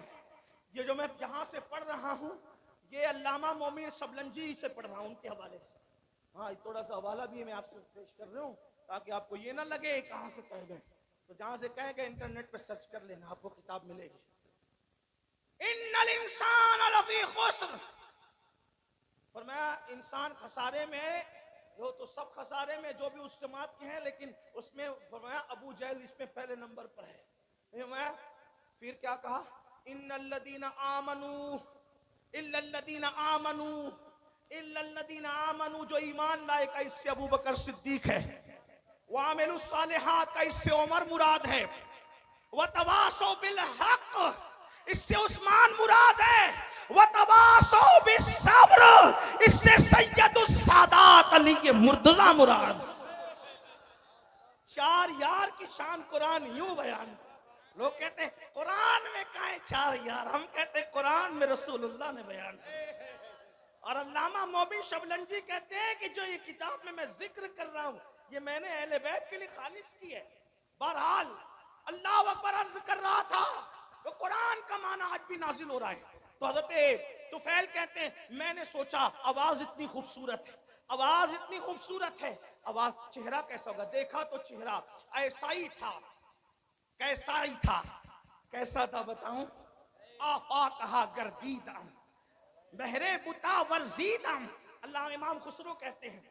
ये जो मैं जहां से पढ़ रहा हूं ये अल्लामा मोमिन शबलंजी से पढ़ रहा हूं, उनके हवाले से। हाँ, थोड़ा सा हवाला भी मैं आपसे पेश कर रहा हूं ताकि आपको ये ना लगे कहां से कह गए। तो जहां से कह गए इंटरनेट पे सर्च कर लेना, आपको किताब मिलेगी। इन्नल इंसान लफी खुस्र, फरमाया इंसान खसारे में, जो तो सब खसारे में जो भी उस जमात के हैं, लेकिन उसमें फरमाया अबू जहल इसमें पहले नंबर पर है। फिर क्या कहा? इन्नल्लदीना आमनू, जो ईमान लाएगा इससे अबू बकर सिद्दीक है। वामिलुस सालिहात का इससे उमर मुराद है। वतवासौ बिल हक इससे उस्मान मुराद है। वतवासौ बिस सब्र इससे सैयदुस सादात अली के मुर्तजा मुराद। चार यार की शान कुरान यूं बयान, लोग कहते हैं कुरान में काहे चार यार, हम कहते हैं कुरान में रसूलुल्लाह ने बयान किया। और अल्लामा मोमिन शबलंजी कहते हैं कि जो ये किताब में मैं जिक्र कर रहा हूं ये मैंने अहले बैत के लिए खालिस की है। बहरहाल अल्लाह अकबर अर्ज कर रहा था तो कुरान का माना आज भी नाजिल हो रहा है। तो हज़रत तुफैल कहते हैं मैंने सोचा आवाज इतनी खूबसूरत है, आवाज इतनी खूबसूरत है, आवाज, चेहरा कैसा होगा? देखा तो चेहरा ऐसा ही था। कैसा ही था? कैसा था बताऊं? आफा कहा गर्दीदम बहरे बुता वर्जीदम। अल्लाह इमाम खुसरो कहते हैं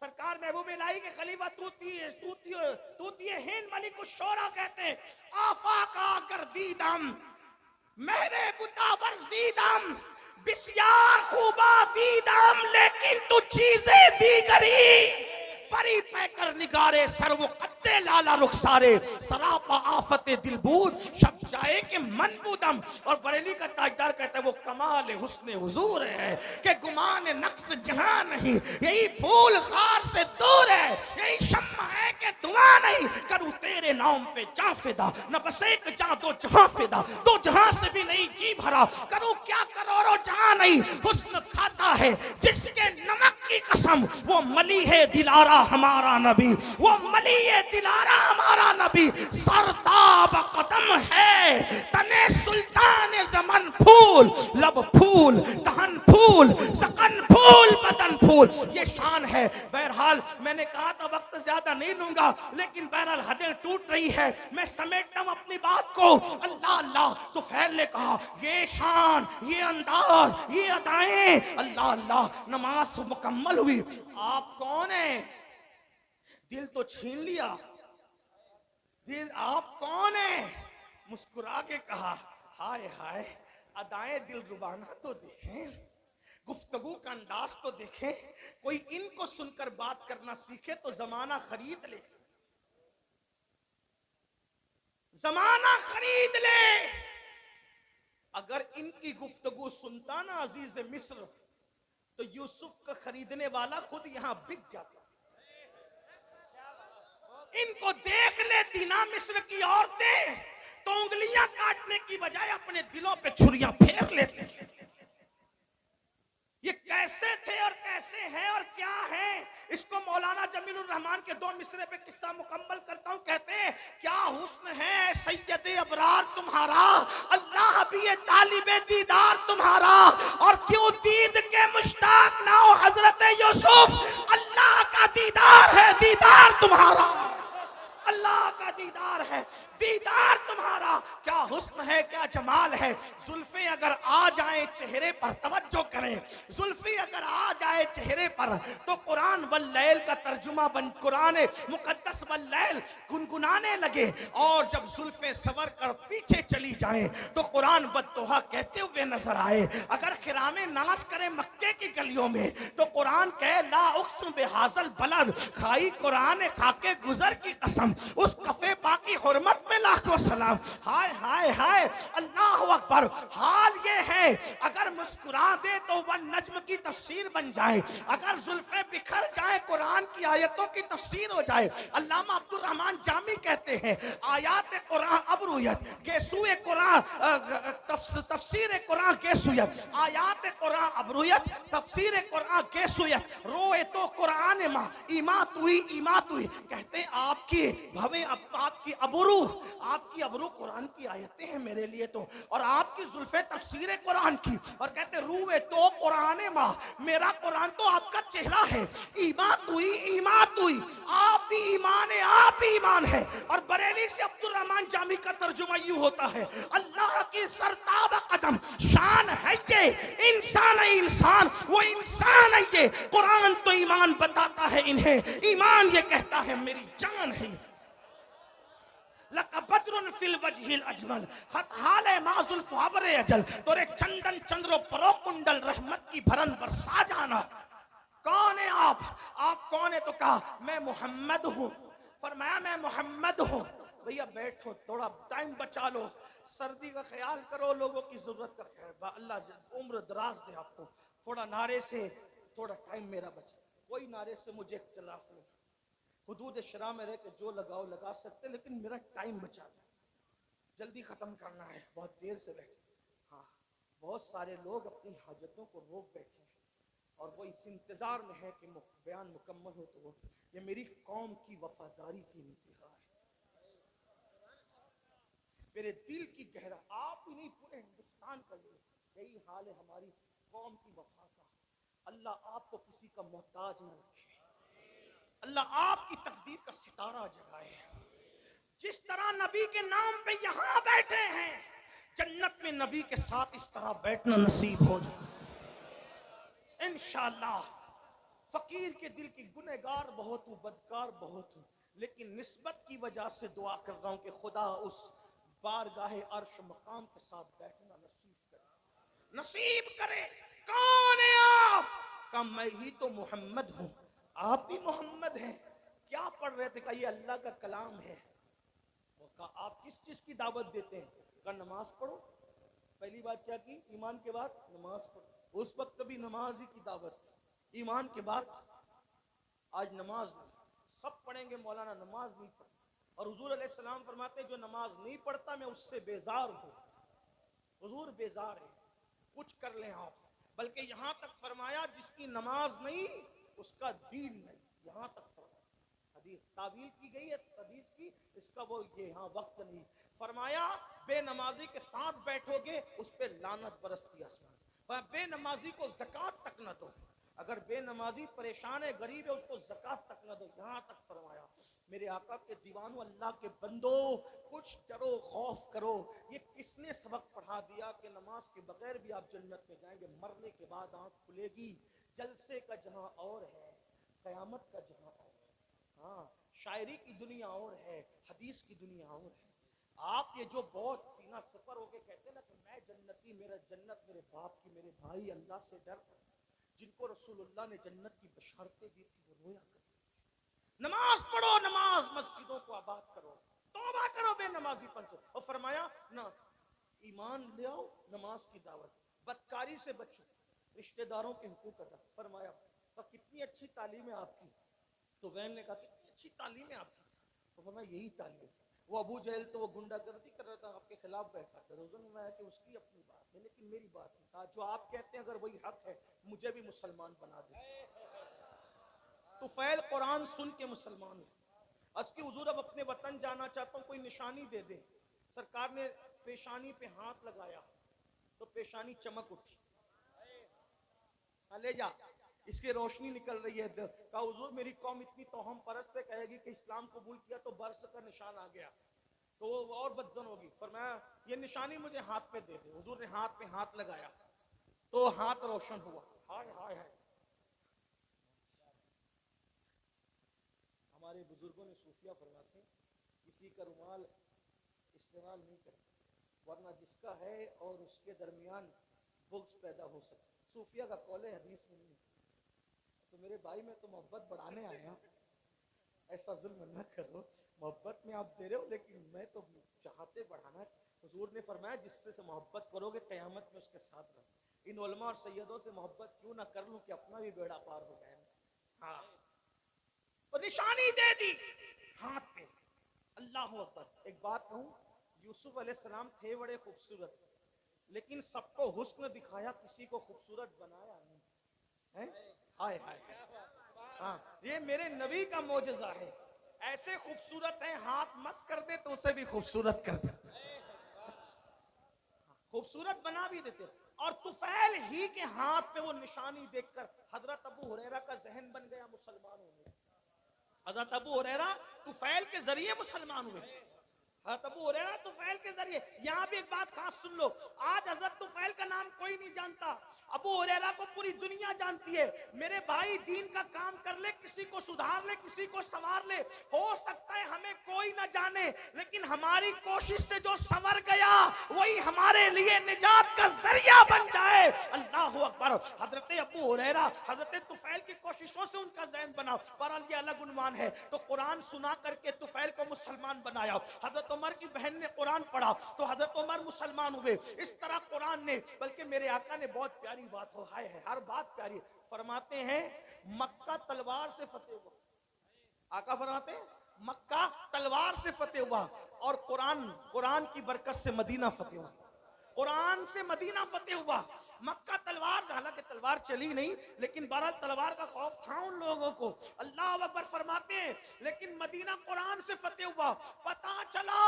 सरकार महबूब इलाही के खलीफा तूती हिंद मलिक शोरा कहते हैं आफा का गर्दीदम मेरे बुता वर्जीदम बिस्यार खूबा दीदम, लेकिन तू चीजें दीगरी परी पैकर निगारे सरव कत्ते लाला रुखसारे सरापा आफते दिलबूद शब जाए के मनबूदम। और बरेली का ताजदार कहता है वो कमाल हुस्न हुजूर है कि गुमान नक्स जहां नहीं, यही फूल खार से दूर है, यही शम्मा है कि धुआं नहीं। करूं तेरे नाम पे जा फिदा, न बस एक जा दो जहां फिदा, दो जहां से भी नहीं जी भरा, करूं क्या करोड़ों जहां नहीं। हुस्न खाता है जिसके नमक की कसम, वो मली है दिलारा हमारा नबी, वो मली है दिलारा हमारा नबी। सरताब कदम है तने सुल्तान जमन, फूल लब फूल तहन फूल सकन फूल बदन फूल, ये शान है। बहरहाल मैंने कहा था वक्त ज्यादा नहीं लूंगा, लेकिन बहरहाल हदें टूट रही है, मैं समेटता हूं अपनी बात को। अल्लाह अल्लाह तो फैल ने कहा ये शान, ये अंदाज, ये अदाएं, अल्लाह अल्लाह। नमाज मुकम्मल हुई। आप कौन है? दिल तो छीन लिया, दिल आप कौन है? मुस्कुरा के कहा हाय हाय, अदाएं दिल रुबाना तो देखें, गुफ्तगू का अंदाज तो देखें, कोई इनको सुनकर बात करना सीखे तो जमाना खरीद ले। जमाना खरीद ले। अगर इनकी गुफ्तगू सुनता ना अजीज मिस्र, तो यूसुफ का खरीदने वाला खुद यहां बिक जाता। इनको देख लेती ना मिस्र की औरतें, तो उंगलियां काटने की बजाय अपने दिलों पे छुरियां फेर लेते। ये कैसे थे और कैसे हैं और क्या है, इसको मौलाना जमीलुर रहमान के 2 मिसरे पे किस्सा मुकम्मल करता हूं। कहते हैं, क्या हुस्न है सैयदे अबरार तुम्हारा, अल्लाह भी ये तालिबे दीदार तुम्हारा, और क्यों दीद के मुश्ताक ना हो हजरत यूसुफ, अल्लाह का दीदार है दीदार तुम्हारा, अल्लाह का दीदार है दीदार तुम्हारा। क्या हुस्न है, क्या जमाल है। जुल्फे अगर आ जाए चेहरे पर, तवज्जो करें, जुल्फे अगर आ जाए चेहरे पर, तो कुरान वल्लैल का तर्जुमा बन, कुरान मुकद्दस वल्लैल गुनगुनाने लगे। और जब जुल्फे सवर कर पीछे चली जाए, तो कुरान वद्दुहा कहते हुए नजर आए। अगर खिरामे नाश करें मक्के की गलियों में, तो कुरान कहे ला उक्सम बिहाज़ल बलद, खाई कुरान खाके गुजर की कसम, उस कफे पाकी हुर्मत में लाखों सलाम। हाय हाय हाय, अल्लाह अकबर। हाल ये है, अगर मुस्कुरा दे तो वह नज्म की तफसीर बन जाए, अगर जुल्फे बिखर जाए कुरान की आयतों की तफसीर हो जाए। अल्लामा अब्दुर रहमान जामी कहते हैं, आयात कुरान अबरूयत गेसुए कुरान, तफसीर कुरान गेसुयत, आयात कुरान अबरूयत तफसीर कुरान गेसुयत, रोए तो कुरान मा इमात हुई। कहते हैं आपकी भवे आपकी अबरू कुरान की आयतें हैं मेरे लिए तो, और आपकी जुल्फे तफसीर कुरान की। और कहते रूए तो कुरान माँ, मेरा कुरान तो आपका चेहरा है। इमात हुई, आप भी ईमान है, आप भी ईमान है। और बरेली से अब्दुल रहमान जामी का तर्जुमा यूं होता है, अल्लाह की सरताब कदम शान है ये, इंसान है इंसान, वो इंसान है ये। कुरान तो ईमान बताता है इन्हें, ईमान ये कहता है मेरी जान है। लकबद्रुन फिल वजहिल अजमल हतहाले माजुल फाबरे अजल, तोरे चंदन चंद्रो परो कुंडल रहमत की भरन बरसा जाना। कौन है आप कौन है? तो कहा मैं मोहम्मद हूँ। फरमाया मैं मोहम्मद हूँ। भैया बैठो, थोड़ा टाइम बचा लो, सर्दी का ख्याल करो, लोगों की जरूरत का ख्याल, अल्लाह उम्र दराज दे आपको। थोड़ा नारे से थोड़ा टाइम मेरा बचा, कोई नारे से मुझे इख्तिलाफ नहीं, हुदूद शरा में रह के जो लगाओ लगा सकते, लेकिन मेरा टाइम बचा दो, जल्दी खत्म करना है, बहुत देर से बैठे। हाँ, बहुत सारे लोग अपनी हाजतों को रोक बैठे हैं और वो इस इंतजार में है कि बयान मुकम्मल हो। तो ये मेरी कौम की वफादारी की इंतहा है, मेरे दिल की गहरा, आप ही नहीं पूरे हिंदुस्तान का यही हाल है हमारी कौम की वफा का। अल्लाह आपको किसी का मोहताज न रखे, अल्लाह आपकी तकदीर का सितारा जगाए। जिस तरह नबी के नाम पे यहां बैठे हैं, जन्नत में नबी के साथ इस तरह बैठना नसीब हो जाए इंशाअल्लाह। फकीर के दिल की गुनहगार बहुत हूँ, बदकार बहुत हूँ, लेकिन निस्बत की वजह से दुआ कर रहा हूँ कि खुदा उस बारगाहे अर्श मकाम के साथ बैठना नसीब करे। कौन है आप? का मैं ही तो मोहम्मद हूँ, आप भी मोहम्मद हैं। क्या पढ़ रहे थे? का ये अल्लाह का कलाम है। का आप किस चीज की दावत देते हैं? का नमाज पढ़ो। पहली बात क्या की? ईमान के बाद नमाज पढ़ो। उस वक्त भी नमाज ही की दावत, ईमान के बाद। आज नमाज सब पढ़ेंगे, मौलाना नमाज नहीं पढ़। और हुजूर अलैहिस्सलाम फरमाते जो नमाज नहीं पढ़ता मैं उससे बेजार हूँ। हुजूर बेजार है, कुछ कर लें आप। बल्कि यहां तक फरमाया जिसकी नमाज नहीं उसका दीन नहीं, यहां तक फरमाया। हदीस ताबीर की गई है हदीस की, इसका वो ये हाँ वक्त नहीं। फरमाया बेनमाजी के साथ बैठोगे उस पे लानत बरसती आसमान। बेनमाजी को ज़कात तक न दो, अगर बेनमाजी परेशान है गरीब है उसको ज़कात तक न दो। यहां तक फरमाया। मेरे आका के दीवानों, अल्लाह के बंदो, कुछ डरो खौफ करो। ये किसने सबक पढ़ा दिया कि नमाज के बगैर भी आप जन्नत में जाएंगे? मरने के बाद आंख खुलेगी, जलसे का जहां और है, कयामत का जहां और है। हाँ, शायरी की दुनिया और है, हदीस की दुनिया और है। आप ये जो बहुत सीना सफर होके कहते ना कि मैं जन्नती, मेरा जन्नत मेरे बाप की, मेरे भाई अल्लाह से डर, जिनको रसूलुल्लाह ने जन्नत की बशारतें दी थी वो रोया करते थे। नमाज पढ़ो, नमाज मस्जिदों को आबाद करो, तौबा करो बेनमाज नमाजीपन से, और फरमाया ना ईमान ले आओ, नमाज की दावत, बदकारी से बचो, रिश्तेदारों के हुकूक अदा। फरमाया तो कितनी अच्छी तालीम है आपकी। तो वैन ने कहा कितनी अच्छी तालीम है आपकी। तो फरमाया यही तालीम। वो अबू जहल तो वो गुंडागर्दी कर रहा था, आपके खिलाफ बैठा था। रोज़न में कि उसकी अपनी बात है, लेकिन मेरी बात नहीं। कहा जो आप कहते हैं अगर वही हक है, मुझे भी मुसलमान बना दे। तुफैल कुरान सुन के मुसलमान है। अस्की हुजूर अब अपने वतन जाना चाहता हूँ, कोई निशानी दे दे। सरकार ने पेशानी पे हाथ लगाया तो पेशानी चमक उठी। ले जा, इसकी रोशनी निकल रही है। कहा हुजूर मेरी कौम इतनी तोहम परस्त है, कहेगी कि इस्लाम कबूल किया तो बर्स का निशान आ गया तो वो और बदजन होगी। फरमाया ये निशानी मुझे हाथ पे दे दे। हुजूर ने हाथ पे हाथ लगाया तो हाथ रोशन हुआ। हाय हाय हाय। हमारे बुजुर्गों ने सूफिया फरमाते किसी का रुमाल इस्तेमाल नहीं करते, वरना जिसका है और उसके दरमियान बुग़्ज़ पैदा हो सकता। सूफिया का कौल है, हदीस में नहीं। तो मेरे भाई मैं तो मोहब्बत बढ़ाने आया, ऐसा जुल्म न करो। मोहब्बत में आप दे रहे हो, लेकिन मैं तो चाहते बढ़ाना। हुजूर ने फरमाया जिससे से मोहब्बत करोगे क़यामत में उसके साथ रहो। इन उलमा और सैयदों से मोहब्बत क्यों ना कर लूं कि अपना भी बेड़ा पार हो जाए। हाँ, तो निशानी दे दी हाथ पे। अल्लाह अकबर। एक बात कहूं, यूसुफ अलैहिस्सलाम थे बड़े खूबसूरत, लेकिन सबको हुस्न दिखाया, किसी को खूबसूरत बनाया नहीं है। हाय हाय। हाँ, ये मेरे नबी का मोजज़ा है। ऐसे खूबसूरत है, हाथ मस कर दे तो उसे भी खूबसूरत कर दे, खूबसूरत बना भी देते। और तुफैल ही के हाथ पे वो निशानी देखकर हजरत अबू हुरैरा का जहन बन गया मुसलमान होने। हजरत अबू हुरैरा तुफैल के जरिए मुसलमान हुए। हजरत अबू हुरैरा तुफैल के जरिए। यहाँ भी एक बात खास सुन लो, आज हजरत तुफैल का नाम कोई नहीं जानता, अबू हुरैरा को पूरी दुनिया जानती है। मेरे भाई दीन का काम कर ले, किसी को सुधार ले, किसी को संवार ले। हो सकता है हमें कोई ना जाने, लेकिन हमारी कोशिश से जो संवर गया वही हमारे लिए निजात का जरिया बन जाए। अल्लाह अकबर। हजरत अबू हुरैरा हजरत तुफैल की कोशिशों से उनका ज़हन बना। पर ये अलग उन्वान है। तो कुरान सुना करके तुफैल को मुसलमान बनाया। हजरत उमर की बहन ने कुरान पढ़ा तो हजरत उमर मुसलमान हुए। इस तरह कुरान ने, बल्कि मेरे आका ने बहुत प्यारी बात हो, हाय है, हर बात प्यारी। फरमाते हैं मक्का तलवार से फतेह हुआ। आका फरमाते हैं मक्का तलवार से फतेह हुआ, और कुरान की बरकत से मदीना फतेह हुआ। कुरान से मदीना फतेह हुआ। मक्का तलवार से, हालांकि तलवार चली नहीं, लेकिन बहरहाल तलवार का खौफ था उन लोगों को। अल्लाह अकबर फरमाते हैं लेकिन मदीना कुरान से फतेह हुआ। पता चला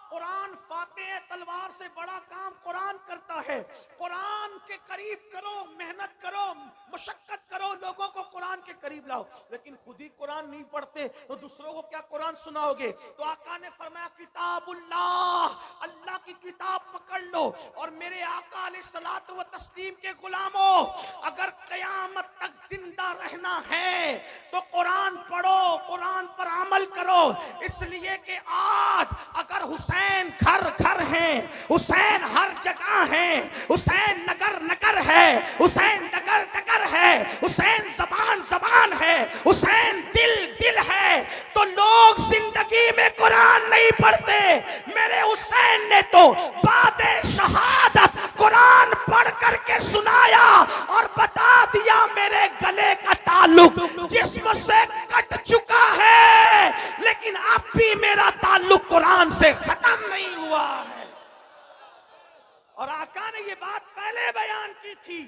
कुरान फातेह, तलवार से बड़ा काम कुरान करता है। कुरान के करीब करो, मेहनत करो, मुशक्कत करो, लोगों को कुरान के करीब लाओ। लेकिन खुद ही कुरान नहीं पढ़ते तो दूसरों को क्या कुरान सुनाओगे। तो आका ने फरमाया किताबुल्लाह, अल्लाह की किताब पकड़ लो। और मेरे आका अलैहिस्सलातु व तस्लीम के गुलामों, अगर क़यामत तक जिंदा रहना है तो कुरान पढ़ो, कुरान पर अमल करो। इसलिए कि आज अगर हुसैन घर घर हैं, हुसैन हर जगह हैं, हुसैन नगर नगर है, हुसैन डगर डगर है, हुसैन जबान जबान है, हुसैन दिल दिल है, तो लोग जिंदगी में कुरान नहीं पढ़ते। मेरे हुसैन ने तो बादे शहादत कुरान पढ़ करके सुनाया और बता दिया मेरे गले का ताल्लुक जिस्म से कट चुका है, लेकिन अब भी मेरा ताल्लुक कुरान से खत्म नहीं हुआ है। और आका ने ये बात पहले बयान की थी,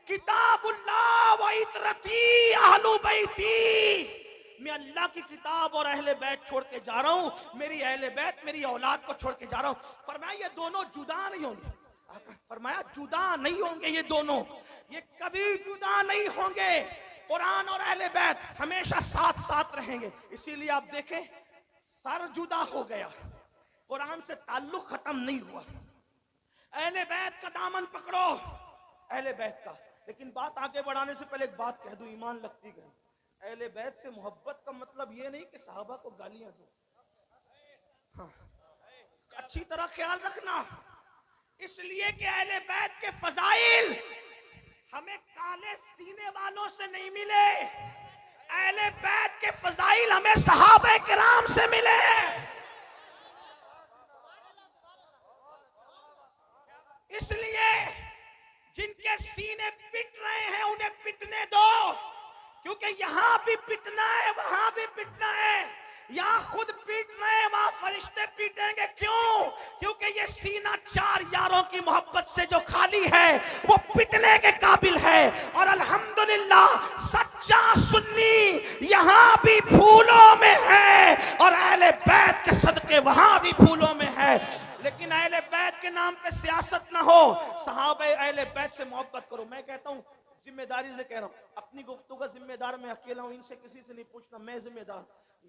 किताबुल्लाह व इतरती अहलु बैती। मैं अल्लाह की किताब और अहले बैत छोड़ के जा रहा हूँ, मेरी अहले बैत, मेरी औलाद को छोड़ के जा रहा हूँ। फरमाया ये दोनों जुदा नहीं होंगे। फरमाया जुदा नहीं होंगे ये दोनों, ये कभी जुदा नहीं होंगे। कुरान और अहले बैत हमेशा साथ साथ रहेंगे। इसीलिए आप देखें सर जुदा हो गया, कुरान से ताल्लुक खत्म नहीं हुआ। अहले बैत का दामन पकड़ो, अहले बैत का। लेकिन बात आगे बढ़ाने से पहले एक बात कह दूं, ईमान लगती गई। अहले बैत से मोहब्बत का मतलब ये नहीं कि सहाबा को गालियां दो। हाँ, अच्छी तरह ख्याल रखना, इसलिए कि अहले बैत के फजाइल हमें काले सीने वालों से नहीं मिले। अहले बैत के फजाइल हमें सहाबा किराम से मिले। इसलिए जिनके सीने पिट रहे हैं उन्हें पिटने दो, क्योंकि यहां भी पिटना है, वहां भी पिटना है। यहां खुद पीट रहे हैं, वहां फरिश्ते पीटेंगे। क्यों? क्योंकि ये सीना चार यारों की मोहब्बत से जो खाली है वो पिटने के काबिल है। और अल्हम्दुलिल्लाह सच्चा सुन्नी यहां भी फूलों में है और अहले बैत के सदके वहां भी फूलों में है। लेकिन अहले बैत के नाम पे सियासत ना हो, सहाबे अहले बैत से मोहब्बत करो। मैं कहता हूं, जिम्मेदारी से कह रहा हूं, अपनी गुफ्तगू का जिम्मेदार मैं अकेला हूं, इनसे किसी से नहीं पूछना, मैं जिम्मेदार।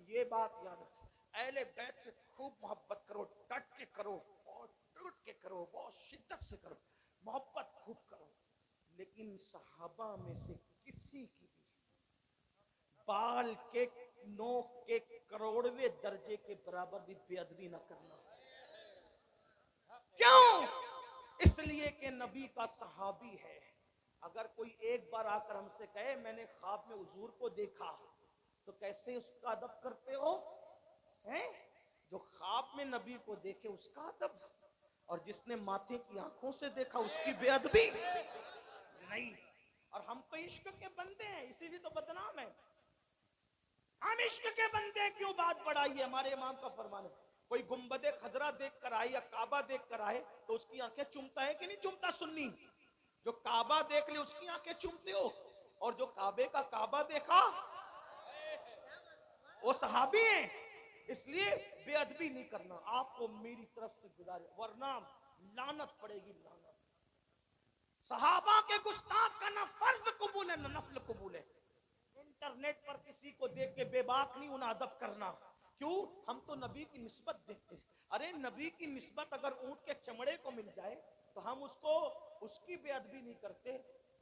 ये बात याद रखो, अहले बैत से खूब मोहब्बत करो, डट के करो, बहुत टूट के करो, बहुत शिद्दत से करो, मोहब्बत खूब करो। लेकिन सहाबा में से किसी की भी बाल के नोक के करोड़वे दर्जे के बराबर भी बेअदबी ना करना। क्यों? इसलिए कि नबी का सहाबी है। अगर कोई एक बार आकर हमसे कहे मैंने ख्वाब में हुजूर को देखा, तो कैसे उसका अदब करते हो? हैं? जो ख्वाब में नबी को देखे उसका अदब, और जिसने माथे की आंखों से देखा उसकी बेअदबी नहीं। और हम तो इश्क के बंदे हैं, इसीलिए तो बदनाम है। हम इश्क के बंदे हैं, क्यों बात बढ़ाई है? हमारे इमाम का फरमान है, कोई गुंबदे खजरा देख कर आए या काबा देख कर आए तो उसकी आंखें चूमता है कि नहीं चूमता? सुन्नी जो काबा देख ले उसकी आंखें चूमते हो, और जो काबे का काबा देखा वो सहाबी है। इसलिए बेअदबी नहीं करना। आपको मेरी तरफ से गुजारिश, वरना लानत पड़ेगी, लानत। सहाबा के गुस्ताख का ना फर्ज कबूल है ना नफल कबूल है। इंटरनेट पर किसी को देख के बेबाक नहीं उन्हें अदब करना। क्यों? हम तो नबी की निस्बत देखते हैं। अरे नबी की निस्बत अगर ऊंट के चमड़े को मिल जाए तो हम उसको उसकी बेअदबी नहीं करते,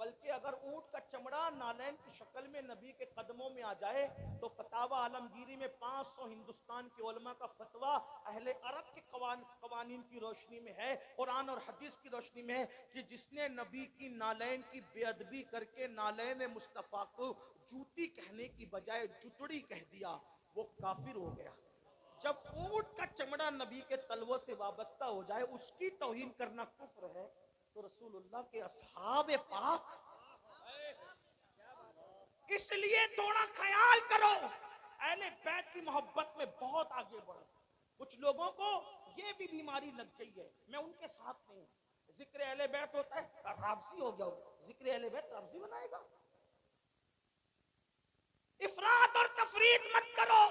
बल्कि अगर ऊंट का चमड़ा नालैन की शक्ल में नबी के कदमों में आ जाए तो फतावा आलमगीरी में 500 हिंदुस्तान के उलमा का फतवा अहले अरब के कवानीन की रोशनी में है, कुरान और हदीस की रोशनी में है, कि जिसने नबी की नालैन की बेअदबी करके नालैन मुस्तफ़ा को जूती कहने की बजाय जुतड़ी कह दिया, वो काफिर हो गया। जब ऊंट का चमड़ा नबी के तलवों से वाबस्ता हो जाए उसकी तौहीन करना कुफ्र है, तो रसूलुल्लाह के असहाब पाक, इसलिए थोड़ा ख्याल करो, अहले बैत की मोहब्बत में बहुत आगे बढ़ो। कुछ लोगों को ये भी बीमारी लग गई है, मैं उनके साथ नहीं हूं। जिक्र अहले बैत होता है राबसी हो गया, जिक्र अहले बैत राबसी बनाएगा। इफरात और तफरीत मत करो।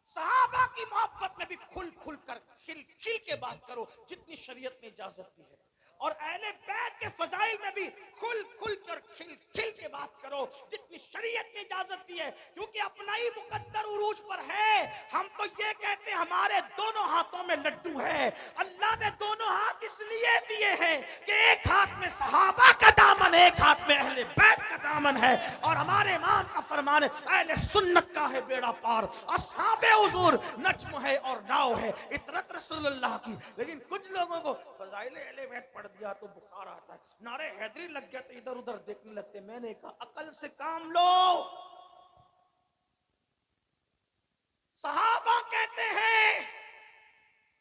सहाबा की मोहब्बत में भी खुल खुल कर खिल खिल के बात करो जितनी शरीयत ने इजाजत दी है, और अहले बैत के फजाइल में भी खुल खुल कर खिल खिल के बात करो जितनी शरीयत ने इजाजत दी है, क्योंकि अपना ही मुकद्दर उरूज पर है। हम तो ये कहते हैं हमारे दोनों हाथों में लड्डू है। अल्लाह ने दोनों हाथ इसलिए दिए हैं कि एक हाथ में सहाबा का दामन, एक हाथ में अहले बैत का दामन है। और हमारे इमाम का फरमान है अहले सुन्नत का है बेड़ा पार, असहाबे हुजूर नज्म है और नाव है, इतरत रसूलुल्लाह की। लेकिन कुछ लोगों को फजाइल अहले बैत पढ़ दिया तो बुखार आता है, नारे हैदरी लग गया तो इधर उधर देखने लगते। मैंने कहा अकल से काम लो। सहाबा कहते हैं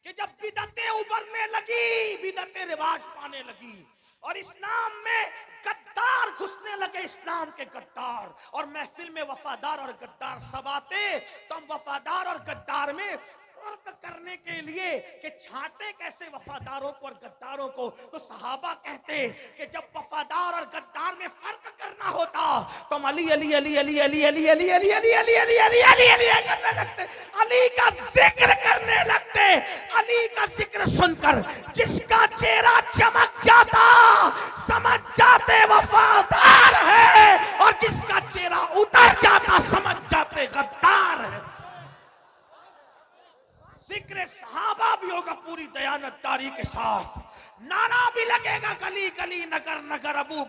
कि जब बिदतें उभरने लगी, बिदतें रिवाज पाने लगी और इस्लाम में गद्दार घुसने लगे, इस्लाम के गद्दार, और महफिल में वफादार और गद्दार सब आते, तो हम वफादार और गद्दार में फर्क करने के लिए कि छांटे कैसे वफादारों को और गद्दारों को, तो सहाबा कहते कि जब वफादार और गद्दार में फर्क करना होता तो हम अली अली अली अली अली अली अली अली अली अली अली अली अली अली करने लगते, अली का जिक्र करने लगते। अली का जिक्र सुनकर जिसका चेहरा चमक जाता समझ जाते वफादार है, और जिसका चेहरा उतर जाता समझ जाते गद्दार है। जिक्र सहाबा भी होगा पूरी दयानतदारी के साथ, नारा भी लगेगा गली गली नगर नगर अबू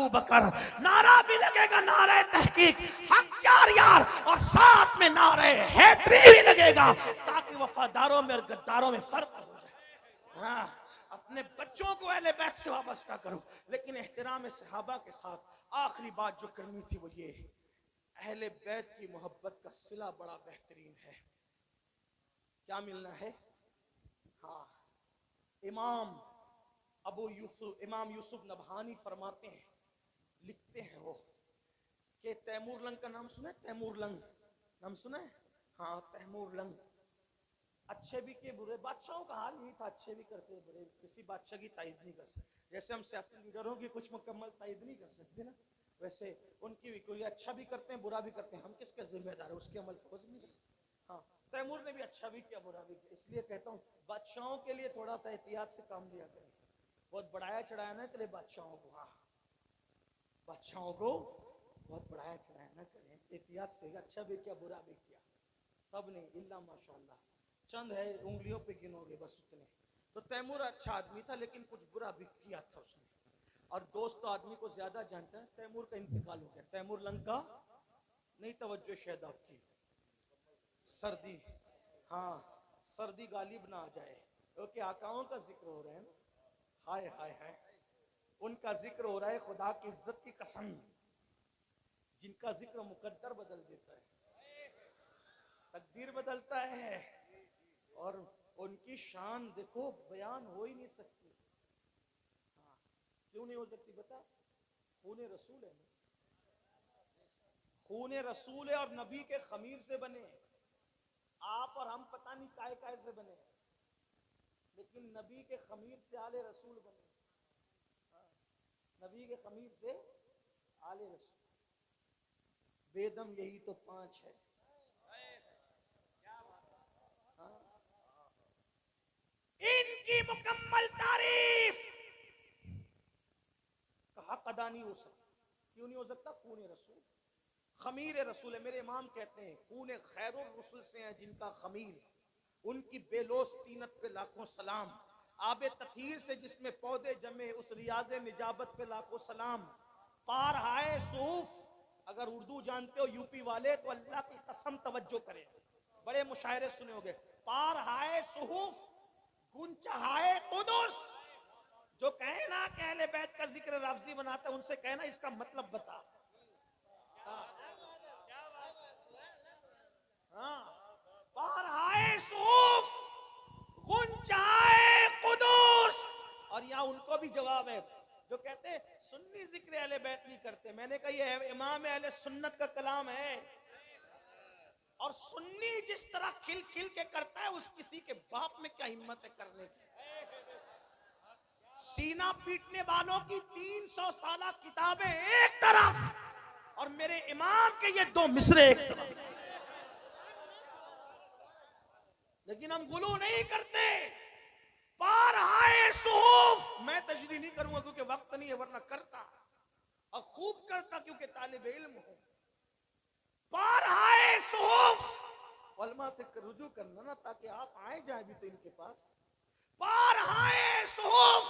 बकर, नारा भी लगेगा नारे तहकीक हक चार यार, और साथ में नारे हैदरी भी लगेगा, ताकि वफादारों में और गद्दारों में फर्क हो जाए। हाँ, अपने बच्चों को अहले बैत से वाबस्ता करो, लेकिन एहतराम सहाबा के साथ। आखिरी बात जो करनी थी वो ये, अहले बैत की मोहब्बत का सिला बड़ा बेहतरीन है। क्या मिलना है? हाँ, इमाम अबू यूसुफ इमाम यूसुफ नबहानी फरमाते हैं, लिखते हैं वो कि तैमूर लंग का नाम सुना है? तैमूर लंग नाम सुना है? हाँ, तैमूर लंग। अच्छे भी के बुरे बादशाहों का हाल यही था, अच्छे भी करते बुरे, किसी बादशाह की तायद नहीं कर सकते। जैसे हम सियासी लीडरों की कुछ मुकम्मल तायद नहीं कर सकते ना, वैसे उनकी भी कोई अच्छा भी करते हैं बुरा भी करते हैं, हम किसके जिम्मेदार है उसके अमल को नहीं करते। हाँ, तैमूर ने भी अच्छा भी किया बुरा भी किया, इसलिए कहता हूँ बादशाहों के लिए थोड़ा सा एहतियात से काम लिया करें। बहुत बढ़ाया चढ़ाया ना करे बादशाहों को, हाँ बादशाहों को बहुत बढ़ाया चढ़ाया ना करें, एहतियात से, अच्छा भी किया बुरा भी किया, सब नहीं, इल्ला माशाअल्लाह, चंद है उंगलियों पे गिनोगे बस उतने। तो तैमूर अच्छा आदमी था लेकिन कुछ बुरा भी किया था उसने, और दोस्त तो आदमी को ज्यादा जानता है। तैमूर का इंतकाल हो गया, तैमूर लंग का नहीं, तवज्जो शायद आपकी, सर्दी, हाँ सर्दी गालिब ना आ जाए, क्योंकि आकाओं का जिक्र हो रहा है ना, हाय हाय हाय, उनका जिक्र हो रहा है, खुदा की इज्जत की कसम, जिनका जिक्र मुकद्दर बदल देता है, तकदीर बदलता है, और उनकी शान देखो बयान हो ही नहीं सकती। हाँ, क्यों नहीं हो सकती बता? खूने रसूल है ना, खूने रसूल है, और नबी के खमीर से बने। आप और हम पता नहीं काय काय से बने, लेकिन नबी के खमीर से आले रसूल बने। हाँ, नबी के खमीर से आले रसूल, बेदम यही तो 5 है। हाँ, इनकी मुकम्मल तारीफ का हक अदा नहीं हो सकता। क्यों नहीं हो सकता? खून रसूल, खमीर रसूल है। मेरे इमाम कहते हैं खून खैरुर रसूल से है जिनका खमीर, उनकी बेलोस तीनत पे लाखों सलाम, आबे तथीर से जिसमें पौधे जमे उस रियाज़े निजाबत पे लाखों सलाम, पार हाय सूफ, अगर उर्दू जानते हो यूपी वाले तो अल्लाह की कसम तवज्जो करें, बड़े मुशायरे सुने होंगे, पार हाय सूफ गुंचहाए कुदुस, जो कहे ना कि अहले बैत का जिक्र राफजी बनाता है, उनसे कहना इसका मतलब बता। हाँ, पार हाय सूफ गुंचहाए कुदुस, और यहाँ उनको भी जवाब है जो कहते हैं सुन्नी जिक्र अहले बैत नहीं करते। मैंने कहा ये इमाम अहले सुन्नत का कलाम है, और सुन्नी जिस तरह खिल खिल के करता है उस किसी के बाप में क्या हिम्मत है करने की। सीना पीटने वालों की 300 साला किताबें एक तरफ, और मेरे इमाम के ये 2 मिसरे एक तरफ, लेकिन हम गुलू नहीं करते। पार आए सूफ, मैं तशरीह नहीं करूंगा क्योंकि वक्त नहीं है, वरना करता और खूब करता क्योंकि तालिब इल्म हूं। पार आए सूफ, उलमा से रुजू करना ना ताकि आप आए जाए भी तो इनके पास। पार आए सूफ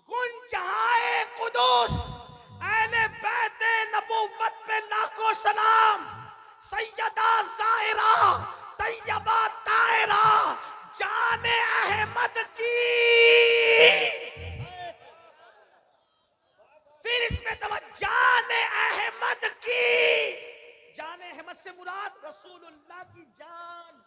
गुंजहाए कुदुस, अहले बैते नबुव्वत पे लाखों सलाम, सैयदा ज़ाहिरा तैयबा ताहिरा जाने अहमद की। फिर इसमें जाने अहमद की, जाने अहमद से मुराद रसूलुल्लाह की जान,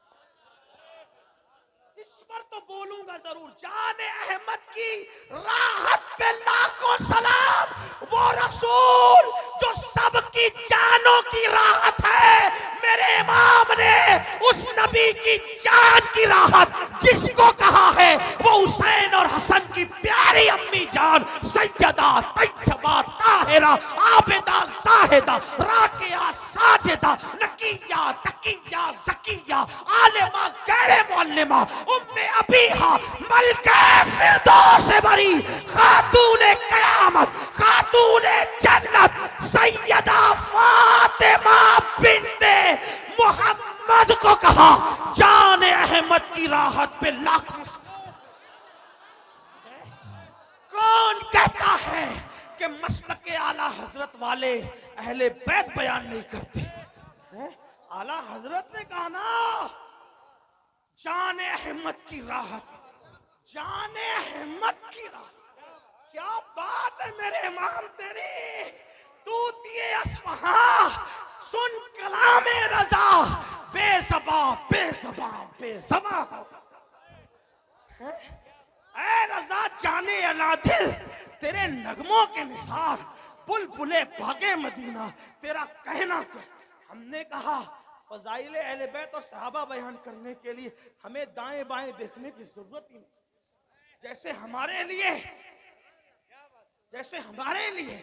इस पर तो बोलूंगा जरूर। जाने अहमद की राहत पे लाखों सलाम, वो रसूल जो सबकी जानों की राहत है। मेरे इमाम ने उस नबी की जान की राहत जिसको कहा है वो हुसैन और हसन की प्यारी अम्मी जान सैयदा तैयबा ताहिरा आबिदा जाहिदा राकिया साजिदा नकिया तकिया ज़किया आलिमा गैर मुअल्लिमा उम्मे अबीहा मलके फिरदौस बरी खातूने क़यामत खातूने जन्नत सैयदा फातिमा बिन्ते मोहम्मद को कहा जाने अहमद की राहत पे लाखों। कौन कहता है कि मसलक आला हजरत वाले अहले बैत बयान नहीं करते हैं? आला हजरत ने कहा ना जाने अहमद की राहत, जाने अहमद की राहत। क्या बात है मेरे इमाम तेरी, तू दिए अस्फहा सुन कलामे रजा बेज़बा बेज़बा बेज़बा है। ऐ रजा जाने अनादिल तेरे नगमों के निसार, बुलबुले बागे मदीना तेरा कहना क्या। हमने कहा फजाइले अहले बैत और सहाबा बयान करने के लिए हमें दाएं बाएं देखने की जरूरत ही नहीं। जैसे हमारे लिए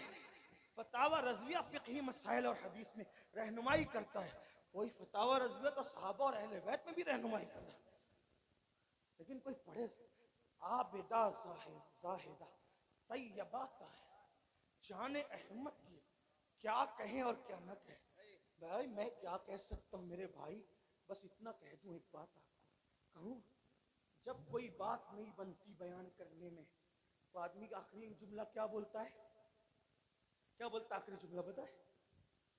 फतावा रज़विया फिक़ही मसाइल और हदीस में रहनुमाई करता है, वही फतावा रज़विया तो सहाबा और अहले बैत में भी रहनुमाई कर रहा है। लेकिन कोई पढ़े आबिदा जाहिदा तैयबा का है, जाने अहमद की क्या कहें और क्या न कहें। भाई मैं क्या कह सकता हूँ मेरे भाई, बस इतना कह दूं, एक बात आपको कहूँ, जब कोई बात नहीं बनती बयान करने में तो आदमी का आखिरी जुमला क्या बोलता है? क्या बोलता है आखिरी जुमला बताए?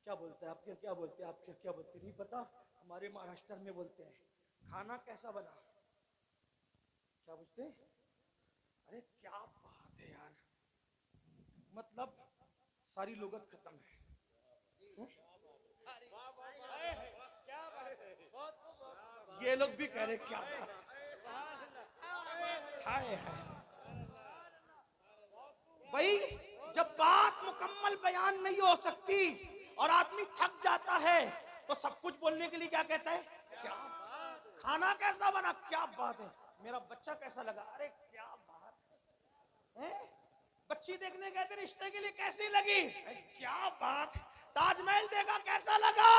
क्या बोलता है? आपके क्या बोलते हैं? आपके क्या बोलते नहीं पता? हमारे महाराष्ट्र में बोलते हैं खाना कैसा बना। क्या बोलते हैं? अरे क्या बात है यार, मतलब सारी लुगत खत्म है। ये लोग भी कह रहे क्या बात। हाय हाय भाई, जब बात मुकम्मल बयान नहीं हो सकती और आदमी थक जाता है तो सब कुछ बोलने के लिए क्या कहता है? क्या खाना कैसा बना, क्या बात है, मेरा बच्चा कैसा लगा, अरे क्या बात है, बच्ची देखने गए थे रिश्ते के लिए, कैसी लगी, क्या बात, ताजमहल देखा कैसा लगा,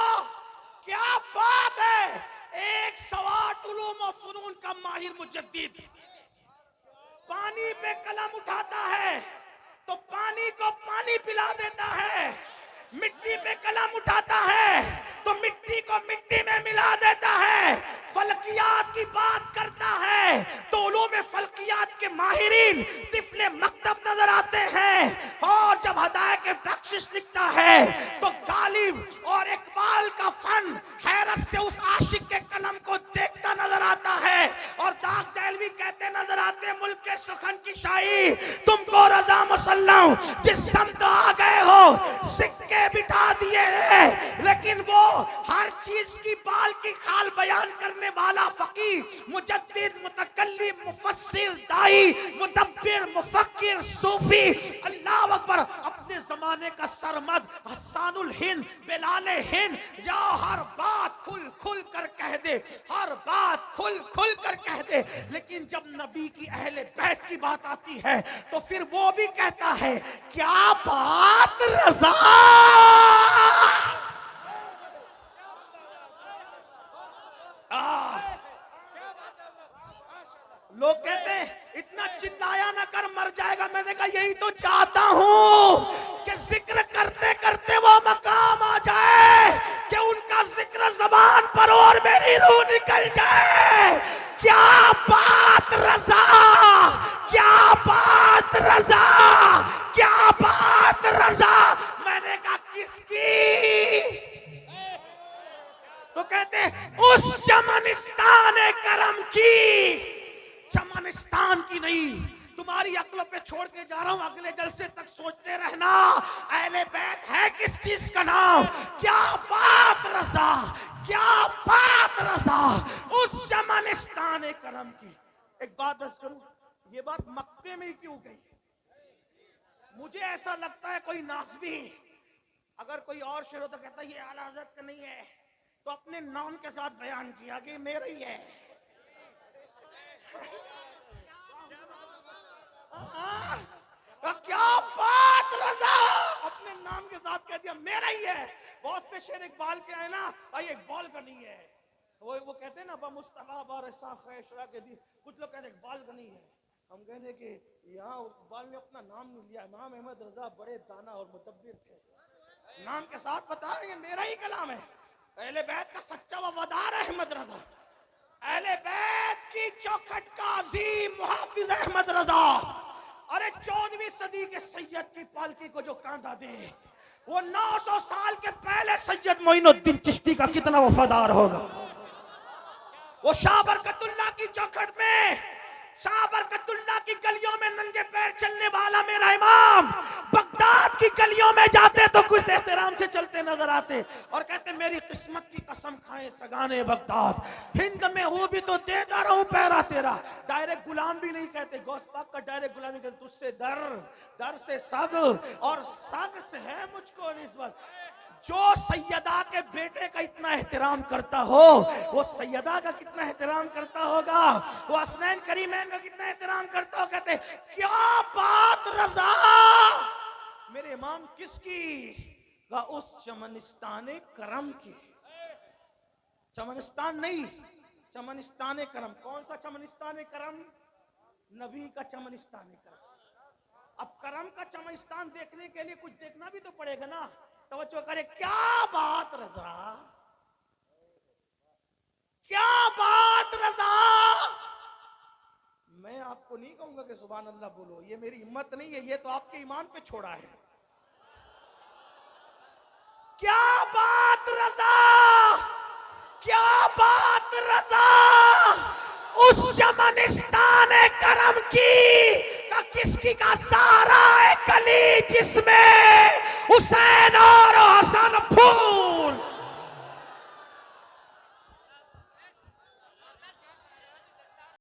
क्या बात है। एक सवाट उलूम और फुनून का माहिर मुजद्दिद पानी पे कलम उठाता है तो पानी को पानी पिला देता है, मिट्टी पे कलम उठाता है तो मिट्टी को मिट्टी में मिला देता है, फलकियात की बात करता है तो उलूम फलकियात के माहिरीन तिफले मकतब नजर आते हैं, और जब हदायत के बख्शिश लिखता है तो गालिब और इकबाल का फन हैरत से उस आशिक के कलम को देखता नजर आता है, और दाग दहलवी कहते नजर आते मुल्क के सुखन की शाही, तुमको रजा मुसल्लम जिस समत आ गए हो सिक्के बिठा दिए हैं, लेकिन वो हर चीज की बाल की खाल बयान करने वाला फकीह मुजद्दिद मुतकल्लिम मुफस्सिर दाई मुदब्बिर मुफक्किर सूफी अल्लाह अकबर अपने जमाने का सरमद हसानुल हिंद बिलाल हिंद, या हर बात खुल खुल कर कह दे, हर बात खुल खुल कर कह दे, लेकिन जब नबी की अहले बैत की बात आती है तो फिर वो भी कहता है क्या बात रजा। लोग कहते हैं इतना चिल्लाया ना कर मर जाएगा, मैंने कहा यही तो चाहता हूं कि जिक्र करते करते वो मकाम आ जाए कि उनका जिक्र जबान पर और मेरी रूह निकल जाए। क्या बात रजा, क्या बात रजा, क्या बात रजा। मैंने कहा किसकी? तो कहते उस चमनिस्तान करम की, चमनिस्तान की नहीं, तुम्हारी अक्ल पे छोड़ के जा रहा हूं, अगले जलसे तक सोचते रहना अहले बैत है किस चीज का नाम। क्या बात रजा, क्या बात रजा, उस चमनिस्तान करम की। एक बात दस करूं, ये बात मक्के में ही क्यों गई? मुझे ऐसा लगता है कोई नासबी अगर कोई और शेर हो तो कहता है ये आला हज़रत का नहीं है, तो अपने नाम के साथ बयान किया कि मेरा ही है। क्या बात रजा, अपने नाम के साथ कह दिया मेरा ही है। बहुत से शेर इकबाल के आए ना, भाई इकबाल का नहीं है, वो कहते हैं ना मुस्तफा बारसा खैशरा के दी, कुछ लोग कहते हैं इकबाल का नहीं है। हम कहते कि यहाँ इकबाल ने अपना नाम नहीं लिया, इमाम अहमद रजा बड़े दाना और मुतब्बिर थे, नाम के साथ बताया ये मेरा ही कलाम है। अहले बैत का सच्चा वफादार अहमद रजा, अहले बैत की चौखट का अजीम मुहाफिज अहमद रजा। अरे 14वीं सदी के सैयद की पालकी को जो कांधा दे, वो 900 साल के पहले सैयद मोइनुद्दीन चिश्ती का कितना वफादार होगा। वो शाह बरकतुल्लाह की चौखट में, शाह बरकतुल्लाह की गलियों में नंगे पैर चलने वाला मेरा इमाम बगदाद की गलियों में जाते तो कुछ एहतराम से चलते नजर आते और कहते मेरी किस्मत की कसम खाए सगाने बगदाद, हिंद में हूँ भी तो देता रहूं पैरा तेरा। डायरेक्ट गुलाम भी नहीं कहते, गौस पाक का डायरेक्ट गुलाम नहीं कहते, तुझसे दर, दर से सग और सग से है मुझको निस्बत। जो सैयदा के बेटे का इतना एहतराम करता हो वो सैयदा का कितना एहतराम करता होगा, वो हसनैन करीमैन का कितना एहतराम करता हो। कहते क्या बात रज़ा मेरे इमाम किसकी, गा उस चमनिस्तान करम की। चमनिस्तान नहीं, चमनिस्तान करम। कौन सा चमनिस्तान करम? नबी का चमनिस्तान करम। अब करम का चमनिस्तान देखने के लिए कुछ देखना भी तो पड़ेगा ना। तवज्जो करे, क्या बात रज़ा, क्या बात रज़ा। मैं आपको नहीं कहूंगा कि सुभान अल्लाह बोलो, ये मेरी हिम्मत नहीं है, ये तो आपके ईमान पे छोड़ा है। क्या बात रज़ा, क्या बात रज़ा, उस चमनिस्तान करम की का किसकी का सहारा है कली जिसमें हुसैन और हसन फूल